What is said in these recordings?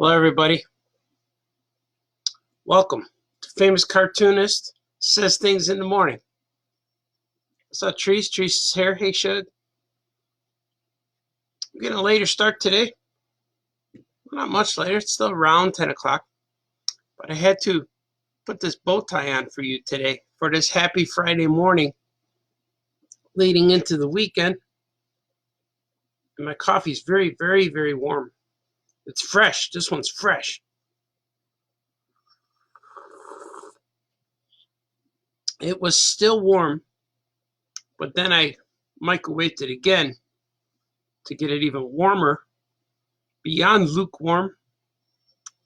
Hello, everybody. Welcome to Famous Cartoonist Says Things in the Morning. I saw Treese. Treese is here. Hey, Shug. I'm getting a later start today. Well, not much later. It's still around 10 o'clock. But I had to put this bow tie on for you today for this happy Friday morning leading into the weekend. And my coffee's very, very, very warm. It's fresh. This one's fresh. It was still warm, but then I microwaved it again to get it even warmer, beyond lukewarm,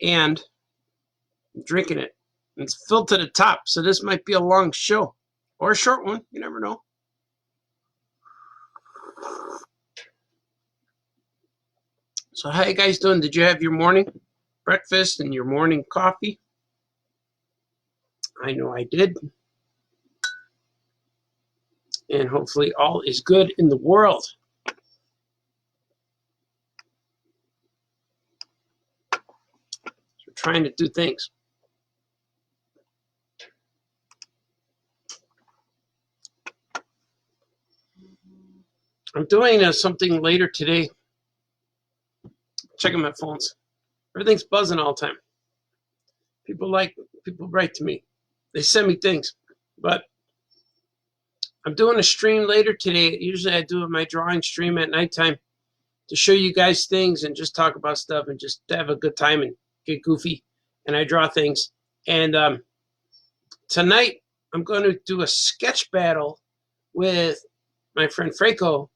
and I'm drinking it. It's filled to the top, so this might be a long show or a short one. You never know. So how you guys doing? Did you have your morning breakfast and your morning coffee? I know I did. And hopefully all is good in the world. So we're trying to do things. I'm doing something later today. Checking my phones. Everything's buzzing all the time. People write to me. They send me things. But I'm doing a stream later today. Usually I do my drawing stream at nighttime to show you guys things and just talk about stuff and just have a good time and get goofy. And I draw things. And tonight I'm going to do a sketch battle with my friend Franco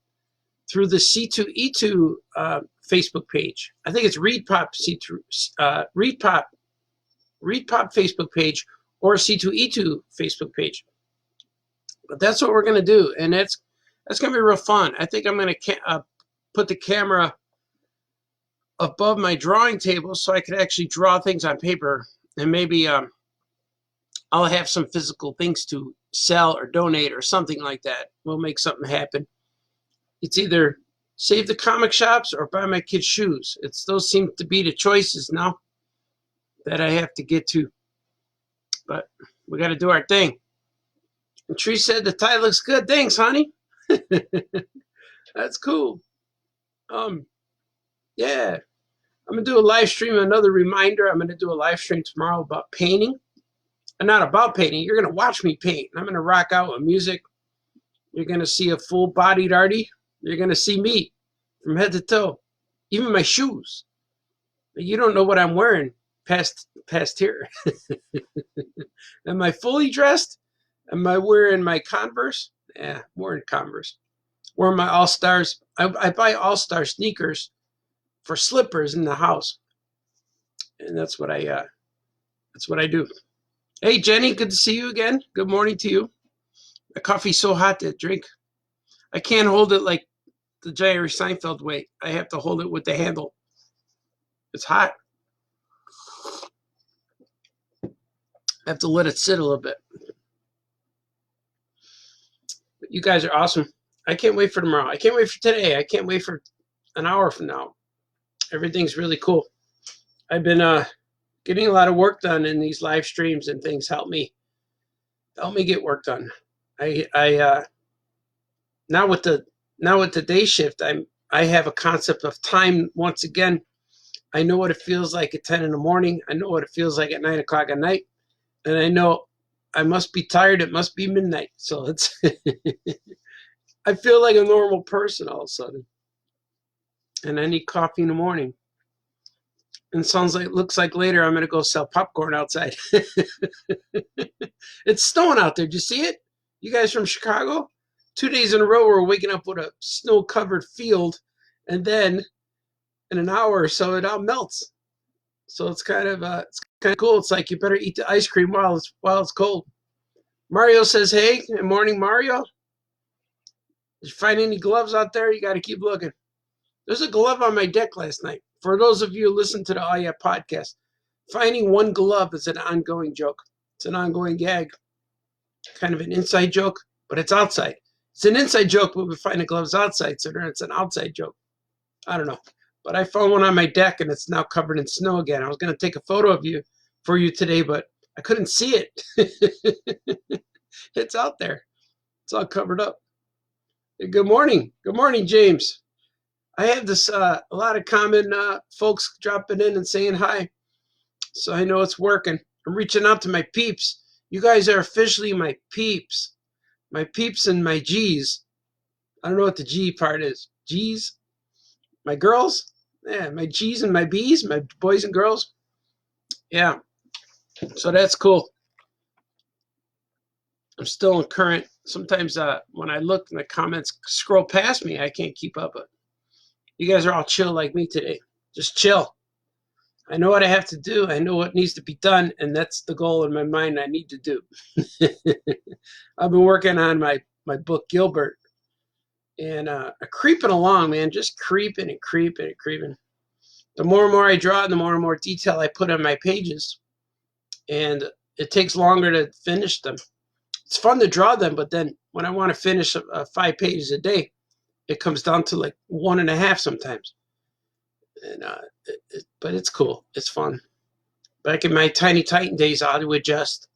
through the C2E2 Facebook page. I think it's Reed Pop Facebook page or C2E2 Facebook page. But that's what we're going to do, and that's going to be real fun. I think I'm going to put the camera above my drawing table so I could actually draw things on paper, and maybe I'll have some physical things to sell or donate or something like that. We'll make something happen. It's either save the comic shops or buy my kids shoes. Those seem to be the choices now that I have to get to. But we got to do our thing. And Tree said the tie looks good. Thanks, honey. That's cool. Yeah. I'm going to do a live stream. Another reminder, I'm going to do a live stream tomorrow about painting. And not about painting. You're going to watch me paint. I'm going to rock out with music. You're going to see a full-bodied Artie. You're going to see me from head to toe. Even my shoes. You don't know what I'm wearing past here. Am I fully dressed? Am I wearing my Converse? Yeah, I'm wearing Converse. Wearing my All-Stars. I buy All-Star sneakers for slippers in the house. And that's what I do. Hey, Jenny, good to see you again. Good morning to you. The coffee's so hot to drink. I can't hold it like the Jerry Seinfeld way. I have to hold it with the handle. It's hot. I have to let it sit a little bit. But you guys are awesome. I can't wait for tomorrow. I can't wait for today. I can't wait for an hour from now. Everything's really cool. I've been getting a lot of work done in these live streams, and things help me get work done. I now with the day shift, I have a concept of time once again. I know what it feels like at 10 in the morning. I know what it feels like at 9 o'clock at night. And I know I must be tired. It must be midnight. So it's I feel like a normal person all of a sudden. And I need coffee in the morning. And looks like later I'm going to go sell popcorn outside. It's snowing out there. Did you see it? You guys from Chicago? 2 days in a row we're waking up with a snow-covered field, and then in an hour or so it all melts. So it's kind of cool. It's like you better eat the ice cream while it's cold. Mario says, hey, good morning, Mario. Did you find any gloves out there? You got to keep looking. There's a glove on my deck last night. For those of you who listen to the Oh Yeah podcast, finding one glove is an ongoing joke. It's an ongoing gag. Kind of an inside joke, but it's outside. It's an inside joke, but we find the gloves outside, so then it's an outside joke. I don't know. but I found one on my deck and it's now covered in snow again. I was going to take a photo of you for you today, but I couldn't see it. It's out there. It's all covered up. Hey, good morning. Good morning, James. I have this a lot of common folks dropping in and saying hi, so I know it's working. I'm reaching out to my peeps. You guys are officially my peeps and my G's. I don't know what the G part is. G's, my girls, yeah, my G's and my B's, my boys and girls. Yeah, so that's cool. I'm still in current. Sometimes when I look and the comments scroll past me, I can't keep up. But you guys are all chill like me today. Just chill. I know what I have to do. I know what needs to be done, and that's the goal in my mind I need to do. I've been working on my book, Gilbert, and creeping along, man, just creeping and creeping and creeping. The more and more I draw, the more and more detail I put on my pages, and it takes longer to finish them. It's fun to draw them, but then when I want to finish 5 pages a day, it comes down to like 1.5 sometimes. And but it's cool. It's fun. Back in my Tiny Titan days, I would just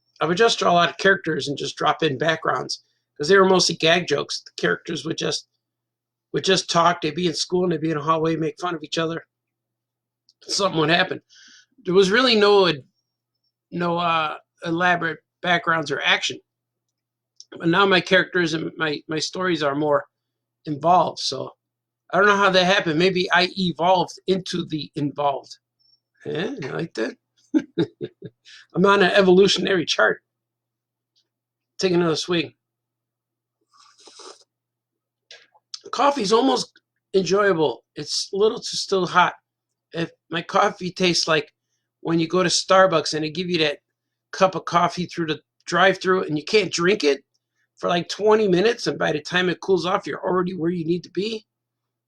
draw a lot of characters and just drop in backgrounds because they were mostly gag jokes. The characters would just talk. They'd be in school and they'd be in a hallway, make fun of each other. Something would happen. There was really no elaborate backgrounds or action. But now my characters and my stories are more involved. So I don't know how that happened. Maybe I evolved into the involved. Yeah, you like that? I'm on an evolutionary chart. Take another swig. Coffee's almost enjoyable. It's a little too still hot. If my coffee tastes like when you go to Starbucks and they give you that cup of coffee through the drive-through and you can't drink it for like 20 minutes, and by the time it cools off, you're already where you need to be.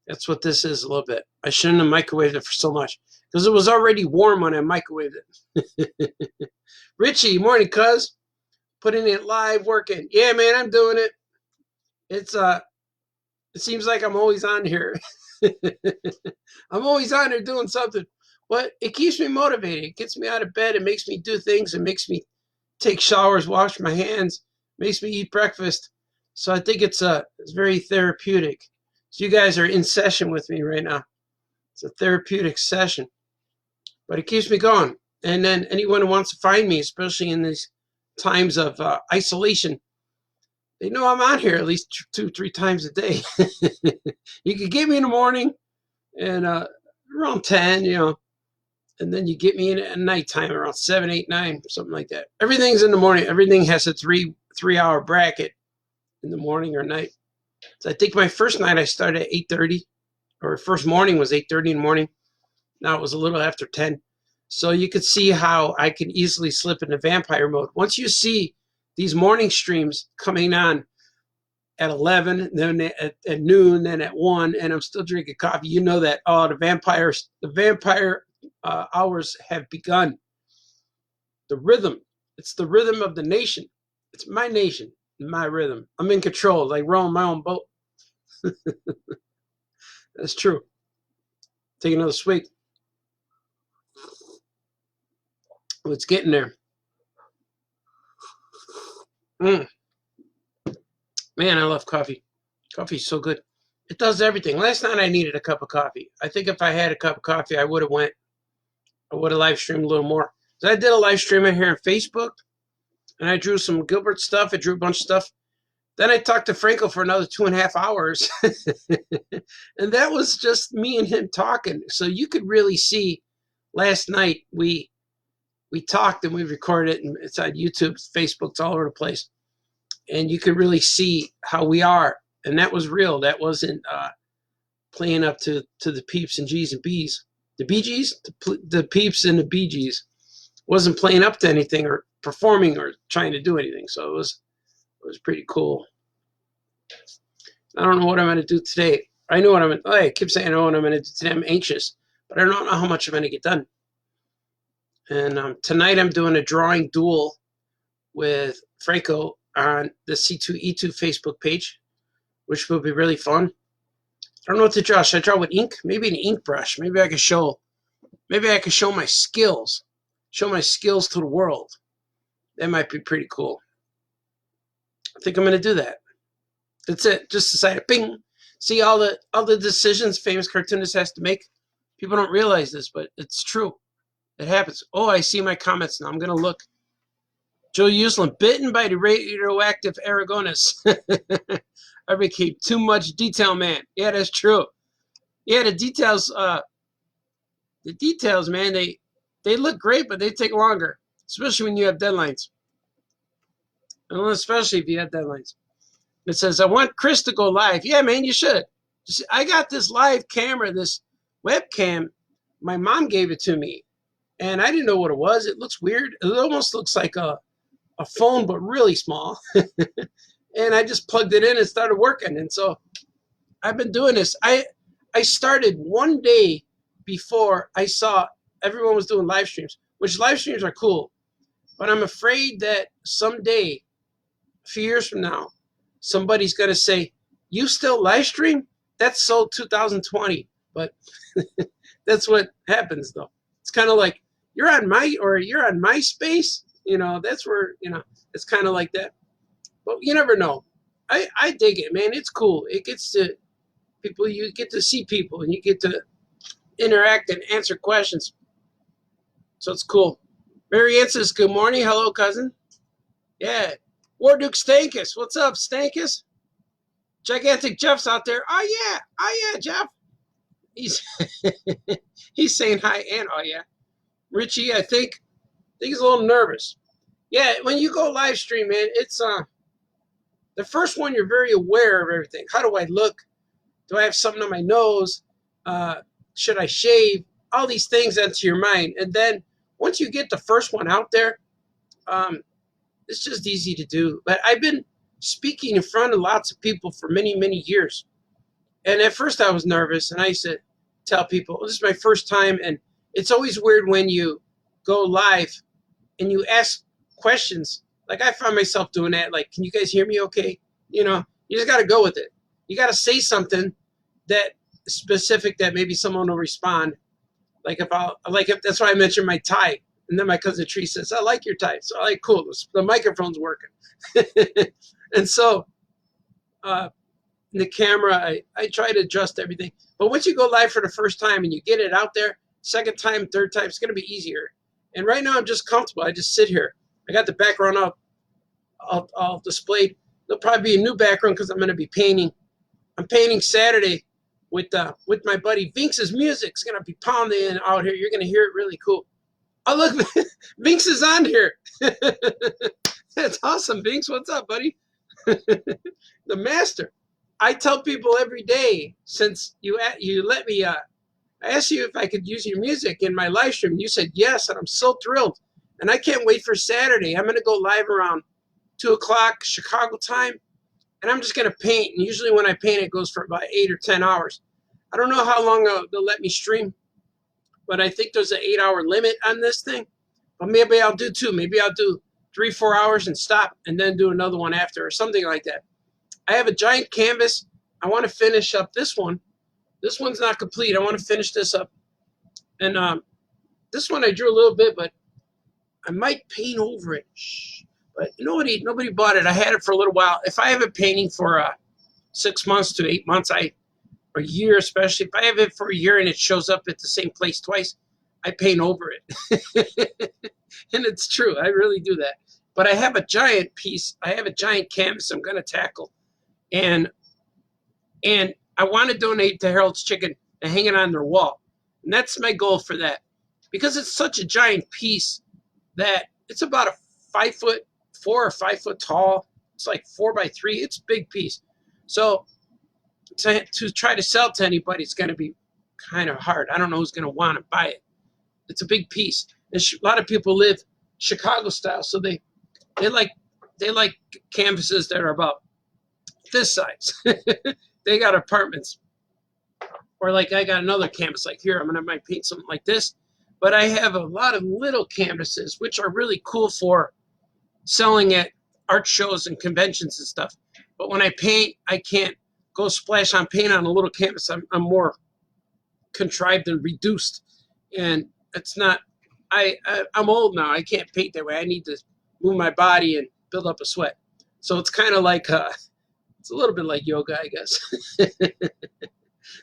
That's what this is a little bit. I shouldn't have microwaved it for so much because it was already warm when I microwaved it. Richie, morning, cuz. Putting it live, working. Yeah, man, I'm doing it. It's it seems like I'm always on here. I'm always on here doing something. But it keeps me motivated. It gets me out of bed. It makes me do things. It makes me take showers, wash my hands, makes me eat breakfast. So I think it's very therapeutic. So you guys are in session with me right now. It's a therapeutic session. But it keeps me going. And then anyone who wants to find me, especially in these times of isolation, they know I'm on here at least 2-3 times a day. You can get me in the morning and around 10, and then you get me in at nighttime around 7, 8, 9, something like that. Everything's in the morning. Everything has a 3-hour bracket in the morning or night. So I think my first night I started at 8:30, or first morning was 8:30 in the morning. Now it was a little after 10. So you could see how I can easily slip into vampire mode. Once you see these morning streams coming on at 11, then at noon, then at 1, and I'm still drinking coffee, you know that, oh, the vampire hours have begun. The rhythm. It's the rhythm of the nation. It's my nation, my rhythm. I'm in control, like rowing my own boat. That's true. Take another swig. Oh, it's getting there. Man, I love coffee. Coffee's so good. It does everything. Last night I needed a cup of coffee. I think if I had a cup of coffee, I would have live streamed a little more. So I did a live stream in here on Facebook, and I drew some Gilbert stuff. I drew a bunch of stuff. Then I talked to Franco for another 2.5 hours. And that was just me and him talking. So you could really see last night we talked and we recorded it, and it's on YouTube, Facebook, it's all over the place. And you could really see how we are. And that was real. That wasn't playing up to the peeps and G's and B's. The BGs, the peeps and the BGs, wasn't playing up to anything or performing or trying to do anything. So it was pretty cool. I don't know what I'm going to do today. I know what I'm going to, I keep saying I know what I'm going to do today. I'm anxious, but I don't know how much I'm going to get done. And tonight I'm doing a drawing duel with Franco on the C2E2 Facebook page, which will be really fun. I don't know what to draw. Should I draw with ink? Maybe an ink brush. Maybe I could show my skills. Show my skills to the world. That might be pretty cool. I think I'm gonna do that. That's it. Just decided. Bing. See all the decisions famous cartoonist has to make. People don't realize this, but it's true. It happens. Oh, I see my comments now. I'm gonna look. Joe Uslan, bitten by the radioactive Aragonus. I became too much detail man. Yeah, that's true. Yeah, the details, man, they look great, but they take longer, especially when you have deadlines. And especially if you have deadlines. It says, I want Chris to go live. Yeah, man, you should. I got this live camera, this webcam. My mom gave it to me, and I didn't know what it was. It looks weird. It almost looks like a phone, but really small. And I just plugged it in and started working. And so I've been doing this. I started one day before I saw everyone was doing live streams, which live streams are cool. But I'm afraid that someday, a few years from now, somebody's going to say, you still live stream? That's so 2020. But that's what happens, though. It's kind of like, you're on MySpace. That's where, it's kind of like that. But you never know. I dig it, man. It's cool. It gets to people. You get to see people, and you get to interact and answer questions. So it's cool. Mary Ann says, good morning. Hello, cousin. Yeah. Warduke Stankus. What's up, Stankus? Gigantic Jeff's out there. Oh, yeah, Jeff. He's he's saying hi and oh, yeah. Richie, I think he's a little nervous. Yeah, when you go live stream, man, it's the first one, you're very aware of everything. How do I look? Do I have something on my nose? Should I shave? All these things enter your mind. And then once you get the first one out there, it's just easy to do. But I've been speaking in front of lots of people for many, many years. And at first I was nervous, and I used to tell people, this is my first time. And it's always weird when you go live and you ask questions. Like I found myself doing that. Like, can you guys hear me okay? You just got to go with it. You got to say something that specific that maybe someone will respond. Like if that's why I mentioned my tie. And then my cousin Tree says, I like your tie. So I'm like, cool, the microphone's working. And so the camera, I try to adjust everything. But once you go live for the first time and you get it out there, second time, third time, it's going to be easier. And right now I'm just comfortable. I just sit here. I got the background up. I'll display. There'll probably be a new background because I'm going to be painting. I'm painting Saturday with my buddy Vince's music's going to be pounding out here. You're going to hear it really cool. Oh, look, Vince is on here. That's awesome, Vince. What's up, buddy? The master. I tell people every day since you let me, I asked you if I could use your music in my live stream. You said yes, and I'm so thrilled. And I can't wait for Saturday. I'm going to go live around 2 o'clock Chicago time, and I'm just going to paint. And usually when I paint, it goes for about 8 or 10 hours. I don't know how long they'll let me stream, but I think there's an 8-hour limit on this thing. But maybe I'll do 2. Maybe I'll do 3-4 hours and stop, and then do another one after, or something like that. I have a giant canvas. I want to finish up this one. This one's not complete. I want to finish this up. And this one I drew a little bit, but I might paint over it. But nobody bought it. I had it for a little while. If I have it painting for 6 months to 8 months, or a year especially, if I have it for a year and it shows up at the same place twice, I paint over it. And it's true. I really do that. But I have a giant piece. I have a giant canvas I'm going to tackle. And I want to donate to Harold's Chicken and hang it on their wall. And that's my goal for that. Because it's such a giant piece that it's about a 5'4" or 5 foot tall. It's like 4x3. It's a big piece. So to try to sell to anybody, it's going to be kind of hard. I don't know who's going to want to buy it. It's a big piece. And a lot of people live Chicago style, so they like canvases that are about this size. They got apartments. Or like I got another canvas like here. I might paint something like this. But I have a lot of little canvases, which are really cool for selling at art shows and conventions and stuff. But when I paint, I can't go splash on paint on a little canvas. I'm more contrived and reduced, and it's not. I'm old now. I can't paint that way. I need to move my body and build up a sweat. So it's kind of like it's a little bit like yoga, I guess.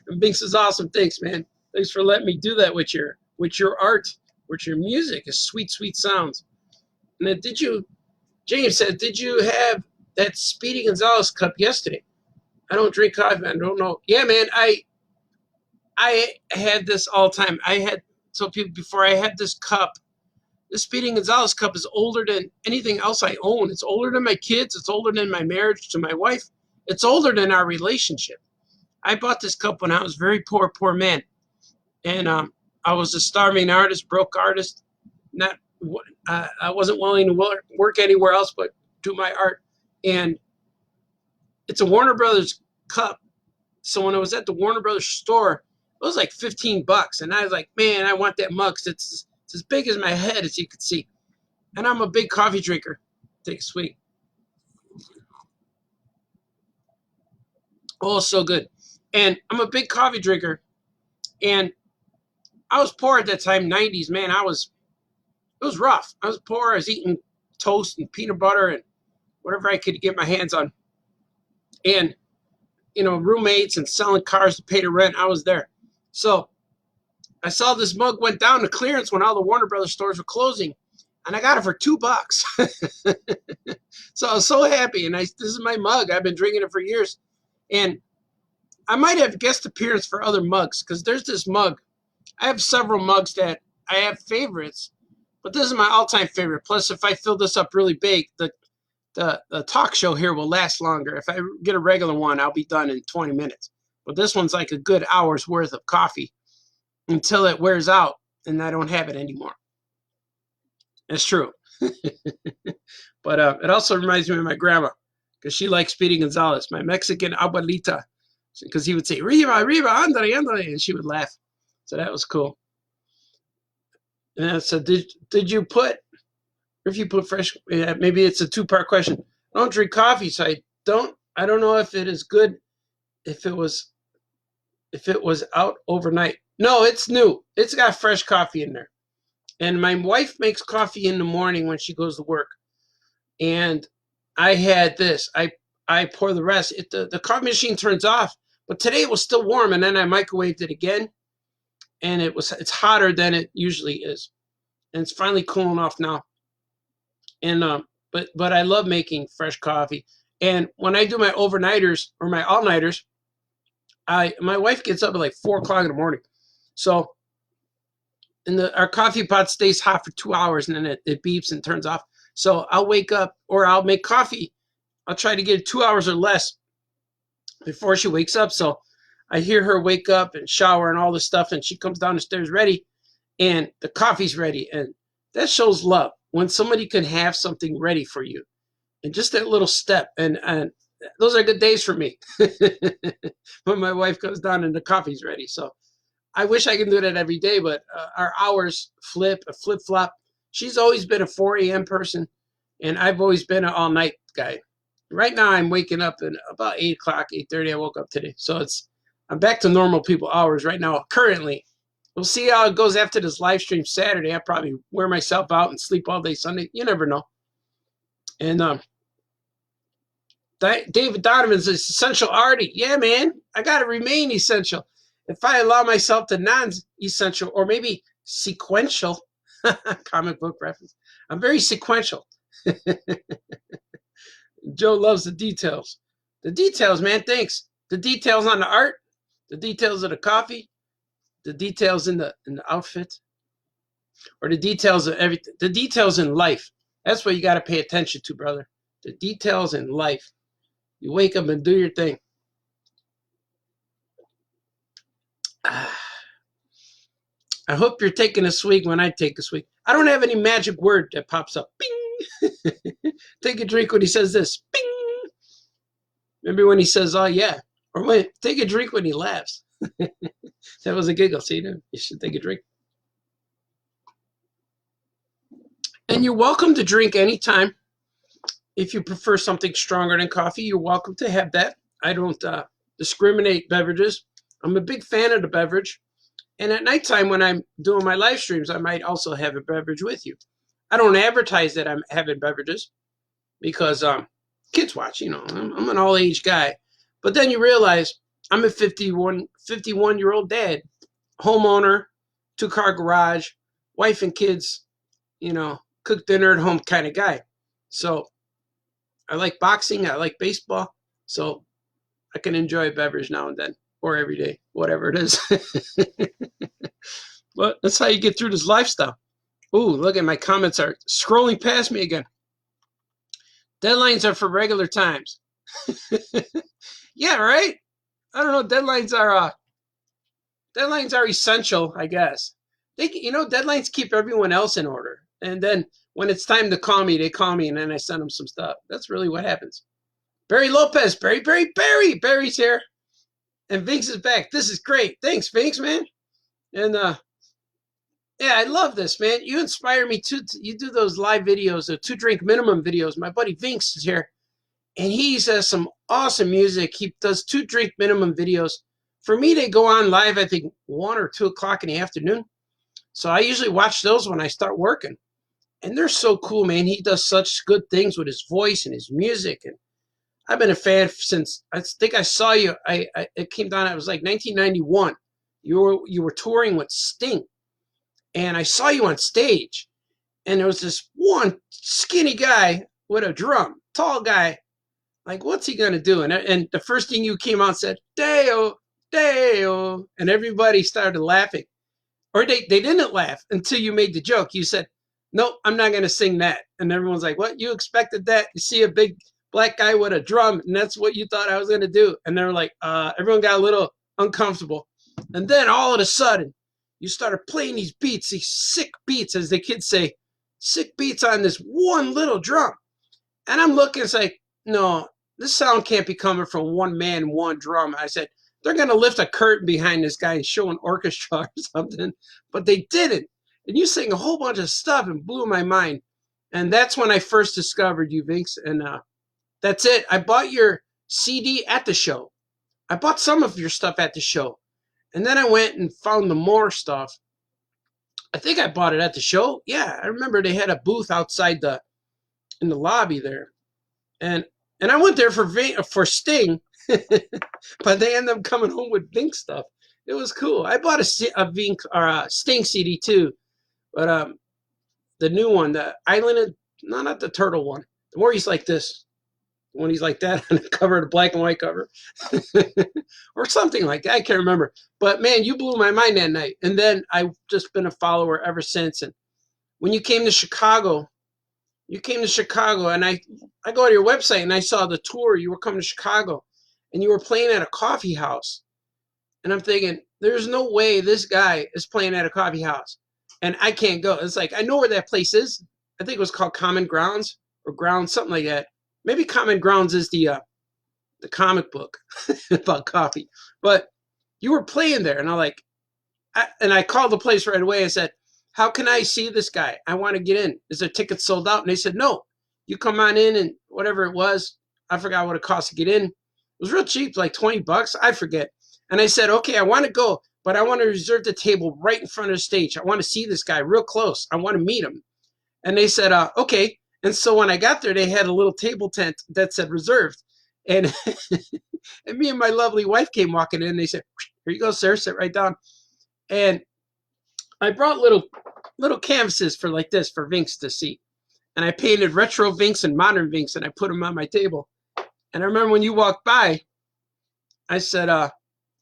And Bing says, awesome. Thanks, man. Thanks for letting me do that with your art, with your music. It's sweet, sweet sounds. And then James said, did you have that Speedy Gonzalez cup yesterday? I don't drink coffee. I don't know. Yeah, man. I had this all the time. I had told people before, I had this cup. This Speedy Gonzalez cup is older than anything else I own. It's older than my kids. It's older than my marriage to my wife. It's older than our relationship. I bought this cup when I was a very poor man. And I was a starving artist, broke artist. Not, I wasn't willing to work anywhere else but do my art. And it's a Warner Brothers cup. So when I was at the Warner Brothers store, it was like $15. And I was like, man, I want that mug. It's as big as my head, as you can see. And I'm a big coffee drinker. Take a swig. Oh, so good. And I'm a big coffee drinker. And I was poor at that time, 90s, man. It was rough. I was poor. I was eating toast and peanut butter and whatever I could get my hands on. And, roommates and selling cars to pay the rent. I was there. So I saw this mug went down to clearance when all the Warner Brothers stores were closing. And I got it for $2. So I was so happy. And this is my mug. I've been drinking it for years. And I might have guest appearance for other mugs because there's this mug. I have several mugs that I have favorites, but this is my all-time favorite. Plus, if I fill this up really big, the talk show here will last longer. If I get a regular one, I'll be done in 20 minutes. But this one's like a good hour's worth of coffee until it wears out and I don't have it anymore. It's true. But it also reminds me of my grandma because she likes Speedy Gonzalez, my Mexican abuelita, because he would say, Riva, Riva, andale, andale, and she would laugh. So that was cool. And so did you put, if you put fresh, maybe it's a two-part question. I don't drink coffee, so I don't know if it is good if it was out overnight. No, it's new. It's got fresh coffee in there. And my wife makes coffee in the morning when she goes to work. And I had this. I pour the rest. The coffee machine turns off, but today it was still warm, and then I microwaved it again. And it's hotter than it usually is. And it's finally cooling off now. And but I love making fresh coffee. And when I do my overnighters or my all-nighters, my wife gets up at like 4 o'clock in the morning. So our coffee pot stays hot for 2 hours and then it beeps and turns off. So I'll wake up or I'll make coffee. I'll try to get it 2 hours or less before she wakes up. So I hear her wake up and shower and all this stuff, and she comes down the stairs ready, and the coffee's ready. And that shows love when somebody can have something ready for you. And just that little step. And those are good days for me when my wife comes down and the coffee's ready. So I wish I could do that every day, but our hours flip-flop. She's always been a 4 a.m. person, and I've always been an all-night guy. Right now, I'm waking up at about 8 o'clock, 8:30. I woke up today. So I'm back to normal people hours right now, currently. We'll see how it goes after this live stream Saturday. I'll probably wear myself out and sleep all day Sunday. You never know. And David Donovan's essential arty. Yeah, man, I got to remain essential. If I allow myself to non-essential or maybe sequential, comic book reference, I'm very sequential. Joe loves the details. The details, man, thanks. The details on the art, the details of the coffee, the details in the outfit, or the details of everything. The details in life. That's what you got to pay attention to, brother. The details in life. You wake up and do your thing. I hope you're taking a swig when I take a swig. I don't have any magic word that pops up. Bing! Take a drink when he says this. Bing! Remember when he says, oh, yeah. Or take a drink when he laughs. That was a giggle. See, you should take a drink. And you're welcome to drink anytime. If you prefer something stronger than coffee, you're welcome to have that. I don't, discriminate beverages. I'm a big fan of the beverage. And at nighttime, when I'm doing my live streams, I might also have a beverage with you. I don't advertise that I'm having beverages because kids watch. I'm an all age guy. But then you realize I'm a 51-year-old dad, homeowner, 2-car garage, wife and kids, cook dinner at home kind of guy. So I like boxing. I like baseball. So I can enjoy a beverage now and then or every day, whatever it is. But that's how you get through this lifestyle. Ooh, look at my comments are scrolling past me again. Deadlines are for regular times. Yeah, right? I don't know. Deadlines are essential, I guess. Deadlines keep everyone else in order. And then when it's time to call me, they call me and then I send them some stuff. That's really what happens. Barry Lopez, Barry's here. And Vince is back. This is great. Thanks, Vince, man. And yeah, I love this, man. You inspire me too. You do those live videos, the 2-drink minimum videos. My buddy Vince is here. And he says some awesome music. He does 2-drink minimum videos. For me, they go on live, I think, 1 or 2 o'clock in the afternoon. So I usually watch those when I start working. And they're so cool, man. He does such good things with his voice and his music. And I've been a fan since, I think I saw you. It came down, it was like 1991. You were touring with Sting. And I saw you on stage. And there was this one skinny guy with a drum, tall guy. Like, what's he going to do? And the first thing you came out and said, Deo, Deo. And everybody started laughing. Or they didn't laugh until you made the joke. You said, nope, I'm not going to sing that. And everyone's like, what? You expected that? You see a big black guy with a drum, and that's what you thought I was going to do. And they were like, everyone got a little uncomfortable. And then all of a sudden, you started playing these beats, these sick beats, as the kids say, sick beats on this one little drum. And I'm looking, it's like, no, this sound can't be coming from one man, one drum. I said, they're going to lift a curtain behind this guy and show an orchestra or something. But they didn't. And you sang a whole bunch of stuff and blew my mind. And that's when I first discovered you, Vince. And that's it. I bought your CD at the show. I bought some of your stuff at the show. And then I went and found the more stuff. I think I bought it at the show. Yeah, I remember they had a booth outside in the lobby there. And I went there for Sting, but they ended up coming home with Vink stuff. It was cool. I bought a Vink or a Sting CD too, but the new one, the Island, no, not the turtle one. The one he's like this, when he's like that on the cover, the black and white cover, or something like that. I can't remember. But man, you blew my mind that night. And then I've just been a follower ever since. And when you came to Chicago, and I go to your website and I saw the tour. You were coming to Chicago and you were playing at a coffee house. And I'm thinking, there's no way this guy is playing at a coffee house and I can't go. It's like, I know where that place is. I think it was called Common Grounds or Grounds, something like that. Maybe Common Grounds is the comic book about coffee. But you were playing there and I called the place right away. I said, how can I see this guy? I want to get in. Is there tickets sold out? And they said, no, you come on in and whatever it was. I forgot what it cost to get in. It was real cheap, like $20. I forget. And I said, okay, I want to go, but I want to reserve the table right in front of the stage. I want to see this guy real close. I want to meet him. And they said, okay. And so when I got there, they had a little table tent that said reserved. And, and me and my lovely wife came walking in. They said, here you go, sir. Sit right down. And I brought little canvases for like this for Vinks to see. And I painted retro Vinks and modern Vinks and I put them on my table. And I remember when you walked by, I said,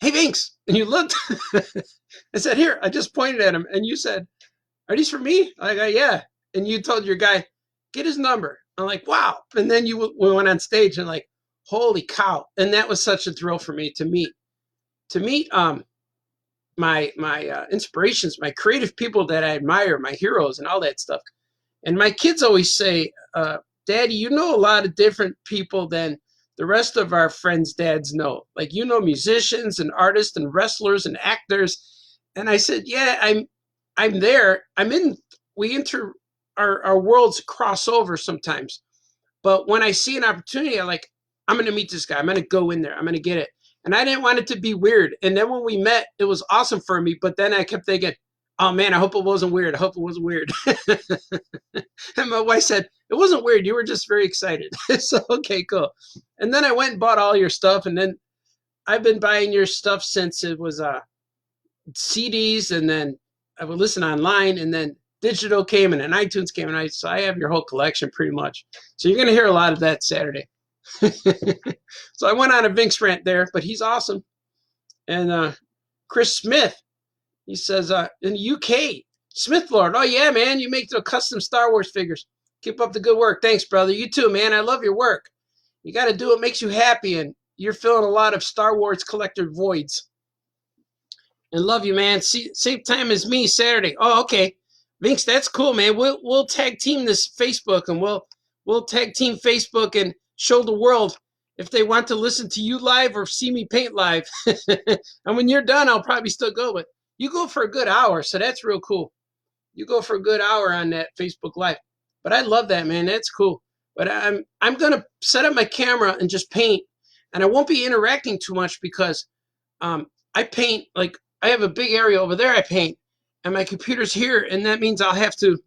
hey, Vinks. And you looked. I said, here, I just pointed at him. And you said, are these for me? I go, yeah. And you told your guy, get his number. I'm like, wow. And then we went on stage and like, holy cow. And that was such a thrill for me to meet my inspirations, my creative people that I admire, my heroes and all that stuff. And my kids always say, Daddy, you know a lot of different people than the rest of our friends' dads know. Like, you know, musicians and artists and wrestlers and actors. And I said, yeah, I'm there. Our worlds cross over sometimes. But when I see an opportunity, I'm going to meet this guy. I'm going to go in there. I'm going to get it. And I didn't want it to be weird. And then when we met, it was awesome for me. But then I kept thinking, oh man, I hope it wasn't weird. I hope it wasn't weird. And my wife said, it wasn't weird. You were just very excited. So, okay, cool. And then I went and bought all your stuff. And then I've been buying your stuff since it was CDs. And then I would listen online. And then digital came and then iTunes came. And so I have your whole collection pretty much. So you're going to hear a lot of that Saturday. So I went on a Vince rant there, but he's awesome. And Chris Smith, he says, in the UK, Smith Lord, oh yeah, man, you make the custom Star Wars figures. Keep up the good work. Thanks, brother. You too, man. I love your work. You got to do what makes you happy, and you're filling a lot of Star Wars collector voids. And love you, man. Same time as me Saturday. Oh, okay. Vince, that's cool, man. We'll tag team this Facebook, and we'll tag team Facebook and show the world if they want to listen to you live or see me paint live. And when you're done, I'll probably still go, but you go for a good hour, so that's real cool. You go for a good hour on that Facebook Live. But I love that, man. That's cool. But I'm gonna set up my camera and just paint, and I won't be interacting too much because I paint, like I have a big area over there I paint, and my computer's here, and that means I'll have to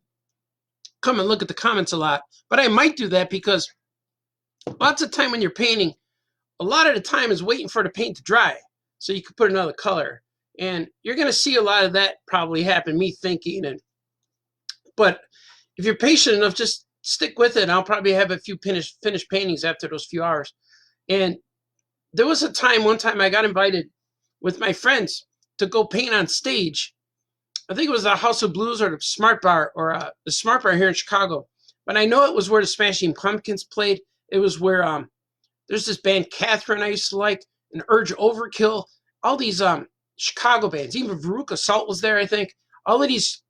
come and look at the comments a lot. But I might do that because lots of time when you're painting, a lot of the time is waiting for the paint to dry so you can put another color. And you're going to see a lot of that probably happen, me thinking. But if you're patient enough, just stick with it. I'll probably have a few finished paintings after those few hours. And there was one time I got invited with my friends to go paint on stage. I think it was the House of Blues or the Smart Bar, or the Smart Bar here in Chicago. But I know it was where the Smashing Pumpkins played. It was where there's this band Catherine I used to like, and Urge Overkill, all these Chicago bands. Even Veruca Salt was there, I think. All of these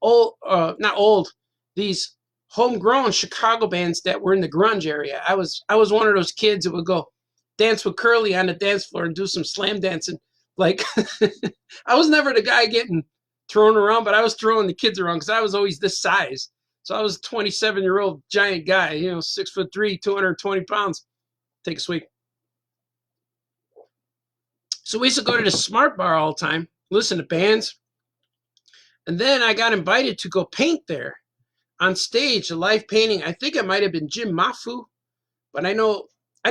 these homegrown Chicago bands that were in the grunge area. I was one of those kids that would go dance with Curly on the dance floor and do some slam dancing. Like, I was never the guy getting thrown around, but I was throwing the kids around because I was always this size. So I was a 27-year-old giant guy, 6'3", 220 pounds. Take a swig. So we used to go to the Smart Bar all the time, listen to bands. And then I got invited to go paint there on stage, a live painting. I think it might have been Jim Mafu, but I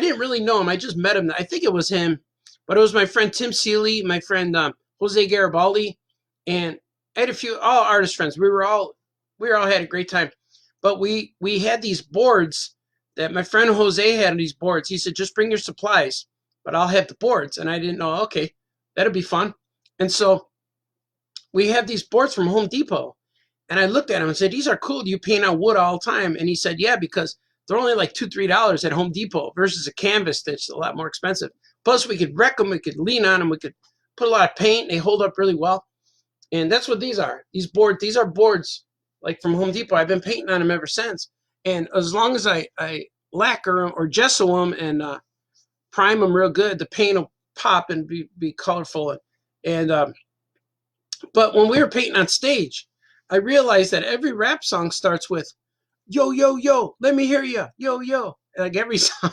didn't really know him. I just met him. I think it was him, but it was my friend Tim Seeley, my friend Jose Garibaldi, and I had all artist friends. We all had a great time. But we had these boards that my friend Jose had on these boards. He said, just bring your supplies, but I'll have the boards. And I didn't know, okay, that'll be fun. And so we have these boards from Home Depot. And I looked at him and said, these are cool. Do you paint on wood all the time? And he said, yeah, because they're only like $2, $3 at Home Depot versus a canvas that's a lot more expensive. Plus, we could wreck them. We could lean on them. We could put a lot of paint. They hold up really well. And that's what these are. These are boards like from Home Depot. I've been painting on them ever since. And as long as I lacquer them or gesso them and prime them real good, the paint will pop and be colorful. But when we were painting on stage, I realized that every rap song starts with, yo, yo, yo, let me hear you, yo, yo, like every song.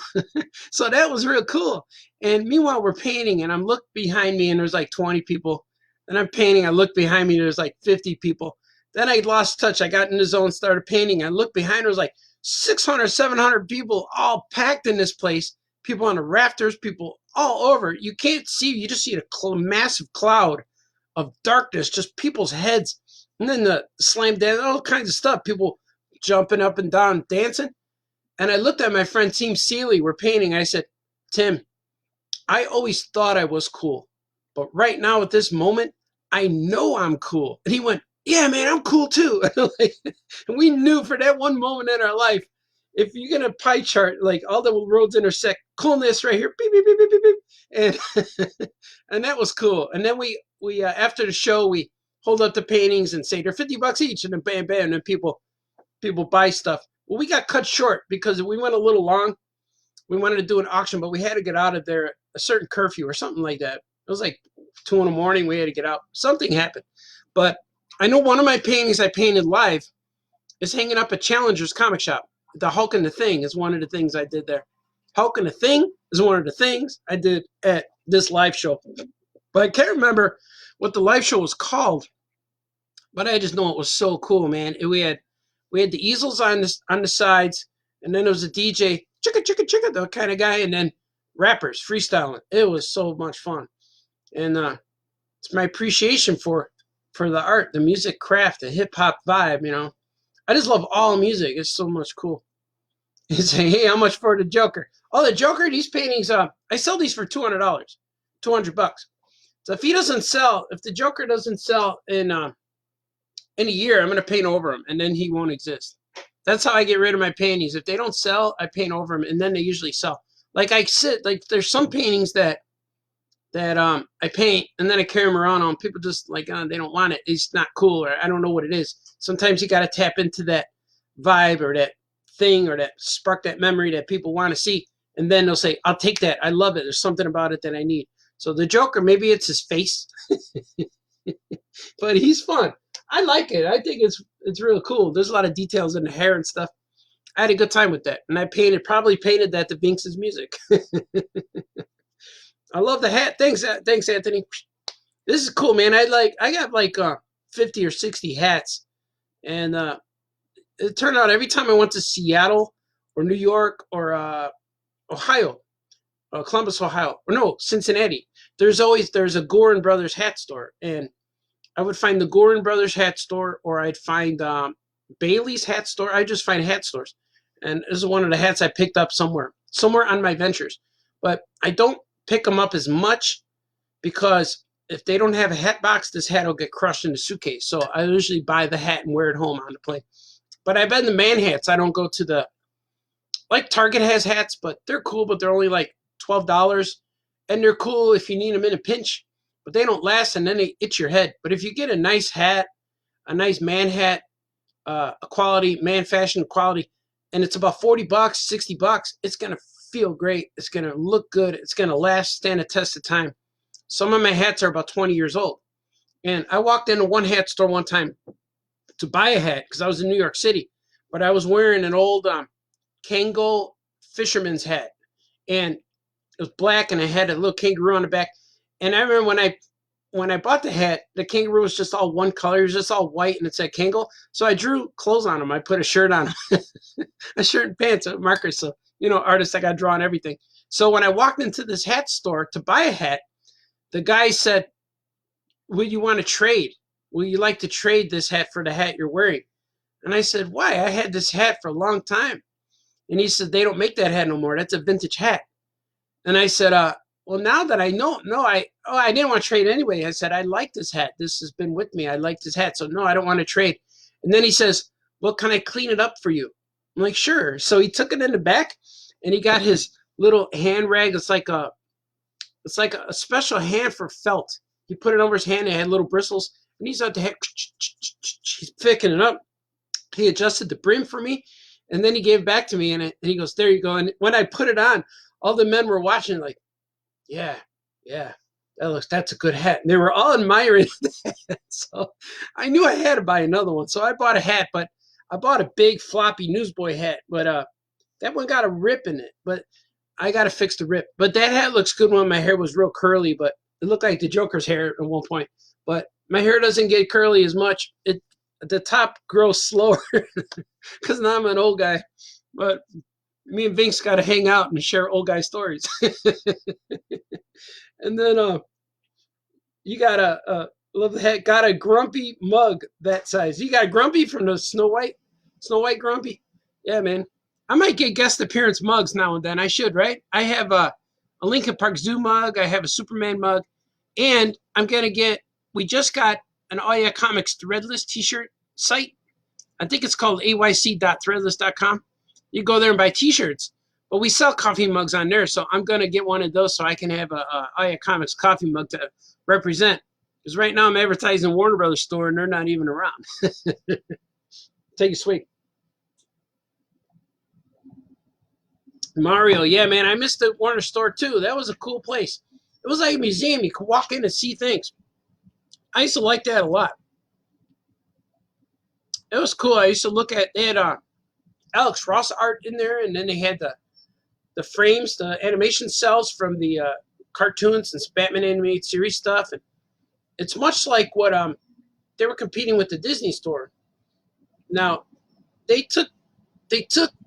So that was real cool. And meanwhile, we're painting, and I'm looked behind me, and there's like 20 people. And I'm painting, I look behind me, there's like 50 people. Then I lost touch. I got in the zone, started painting. I looked behind, there was like 600, 700 people all packed in this place. People on the rafters, people all over. You can't see, you just see a massive cloud of darkness, just people's heads. And then the slam dance, all kinds of stuff. People jumping up and down, dancing. And I looked at my friend Tim Seeley, we're painting. I said, Tim, I always thought I was cool. But right now at this moment, I know I'm cool. And he went, yeah, man, I'm cool too. And we knew for that one moment in our life, if you're going to pie chart, like all the roads intersect, coolness right here, beep, beep, beep, beep, beep, beep. And, and that was cool. And then we after the show, we hold up the paintings and say they're $50 each, and then bam, bam, and then people buy stuff. Well, we got cut short because we went a little long. We wanted to do an auction, but we had to get out of there at a certain curfew or something like that. It was like 2 a.m. We had to get out. Something happened. But I know one of my paintings I painted live is hanging up at Challenger's comic shop. The Hulk and the Thing is one of the things I did there. Hulk and the Thing is one of the things I did at this live show. But I can't remember what the live show was called. But I just know it was so cool, man. We had the easels on the sides, and then there was a DJ, chicka chicka chicka, the kind of guy, and then rappers freestyling. It was so much fun, and it's my appreciation for the art, the music craft, the hip hop vibe. I just love all music. It's so much cool. He's saying, "Hey, how much for the Joker?" Oh, the Joker. These paintings. I sell these for $200, $200. So if the Joker doesn't sell in a year, I'm going to paint over them, and then he won't exist. That's how I get rid of my paintings. If they don't sell, I paint over them, and then they usually sell. Like there's some paintings that I paint, and then I carry them around on. People just they don't want it. It's not cool, or I don't know what it is. Sometimes you got to tap into that vibe or that thing or that spark, that memory that people want to see, and then they'll say, "I'll take that. I love it. There's something about it that I need." So the Joker, maybe it's his face, but he's fun. I like it. I think it's really cool. There's a lot of details in the hair and stuff. I had a good time with that, and I probably painted that to Binks' music. I love the hat. Thanks, Anthony. This is cool, man. I got like 50 or 60 hats, and it turned out every time I went to Seattle or New York or Ohio, Columbus, Ohio, or no, Cincinnati, there's a Gorin Brothers hat store, and I would find the Gorin Brothers hat store, or I'd find Bailey's hat store. I just find hat stores, and this is one of the hats I picked up somewhere on my ventures. But I don't pick them up as much because if they don't have a hat box, this hat will get crushed in the suitcase. So I usually buy the hat and wear it home on the plane. But I bet in the man hats, I don't go to Target has hats, but they're cool, but they're only like $12, and they're cool if you need them in a pinch. But they don't last, and then they itch your head. But if you get a nice hat, a nice man hat, a quality man fashion quality, and it's about $40, $60, it's gonna feel great. It's gonna look good. It's gonna last, stand a test of time. Some of my hats are about 20 years old, and I walked into one hat store one time to buy a hat because I was in New York City, but I was wearing an old Kangol fisherman's hat, and it was black, and I had a little kangaroo on the back. And I remember when I bought the hat, the kangaroo was just all one color. It was just all white, and it said Kangol. So I drew clothes on him. I put a shirt on him, a shirt and pants, a marker. So, artists, I got drawn everything. So when I walked into this hat store to buy a hat, the guy said, "Will you want to trade? Will you like to trade this hat for the hat you're wearing?" And I said, "Why? I had this hat for a long time." And he said, "They don't make that hat no more. That's a vintage hat." And I said, "Well, now that I know, no, I didn't want to trade anyway." I said, "I like this hat. This has been with me. I like this hat. So no, I don't want to trade." And then he says, "Well, can I clean it up for you?" I'm like, "Sure." So he took it in the back, and he got his little hand rag. It's like a special hand for felt. He put it over his hand. It had little bristles, and he's out the head. He's picking it up. He adjusted the brim for me, and then he gave it back to me, and he goes, "There you go." And when I put it on, all the men were watching, like, yeah, that's a good hat. And they were all admiring that. So I knew I had to buy another one. So I bought a hat, but I bought a big floppy newsboy hat. But that one got a rip in it. But I got to fix the rip. But that hat looks good when my hair was real curly, but it looked like the Joker's hair at one point. But my hair doesn't get curly as much. The top grows slower because now I'm an old guy. But me and Vince got to hang out and share old guy stories. And then you got love the hat, got a Grumpy mug that size. You got Grumpy from the Snow White Grumpy. Yeah, man. I might get guest appearance mugs now and then. I should, right? I have a Lincoln Park Zoo mug. I have a Superman mug. And we just got an All Yeah Comics Threadless t-shirt site. I think it's called ayc.threadless.com. You go there and buy t-shirts. But we sell coffee mugs on there, so I'm going to get one of those so I can have a All Yeah Comics coffee mug to represent. Because right now I'm advertising Warner Brothers store, and they're not even around. Take a swig. Mario, yeah, man, I missed the Warner store too. That was a cool place. It was like a museum. You could walk in and see things. I used to like that a lot. It was cool. I used to look at, they had Alex Ross art in there, and then they had the frames, the animation cells from the cartoons and Batman animated series stuff, and it's much like what they were competing with the Disney store. Now they took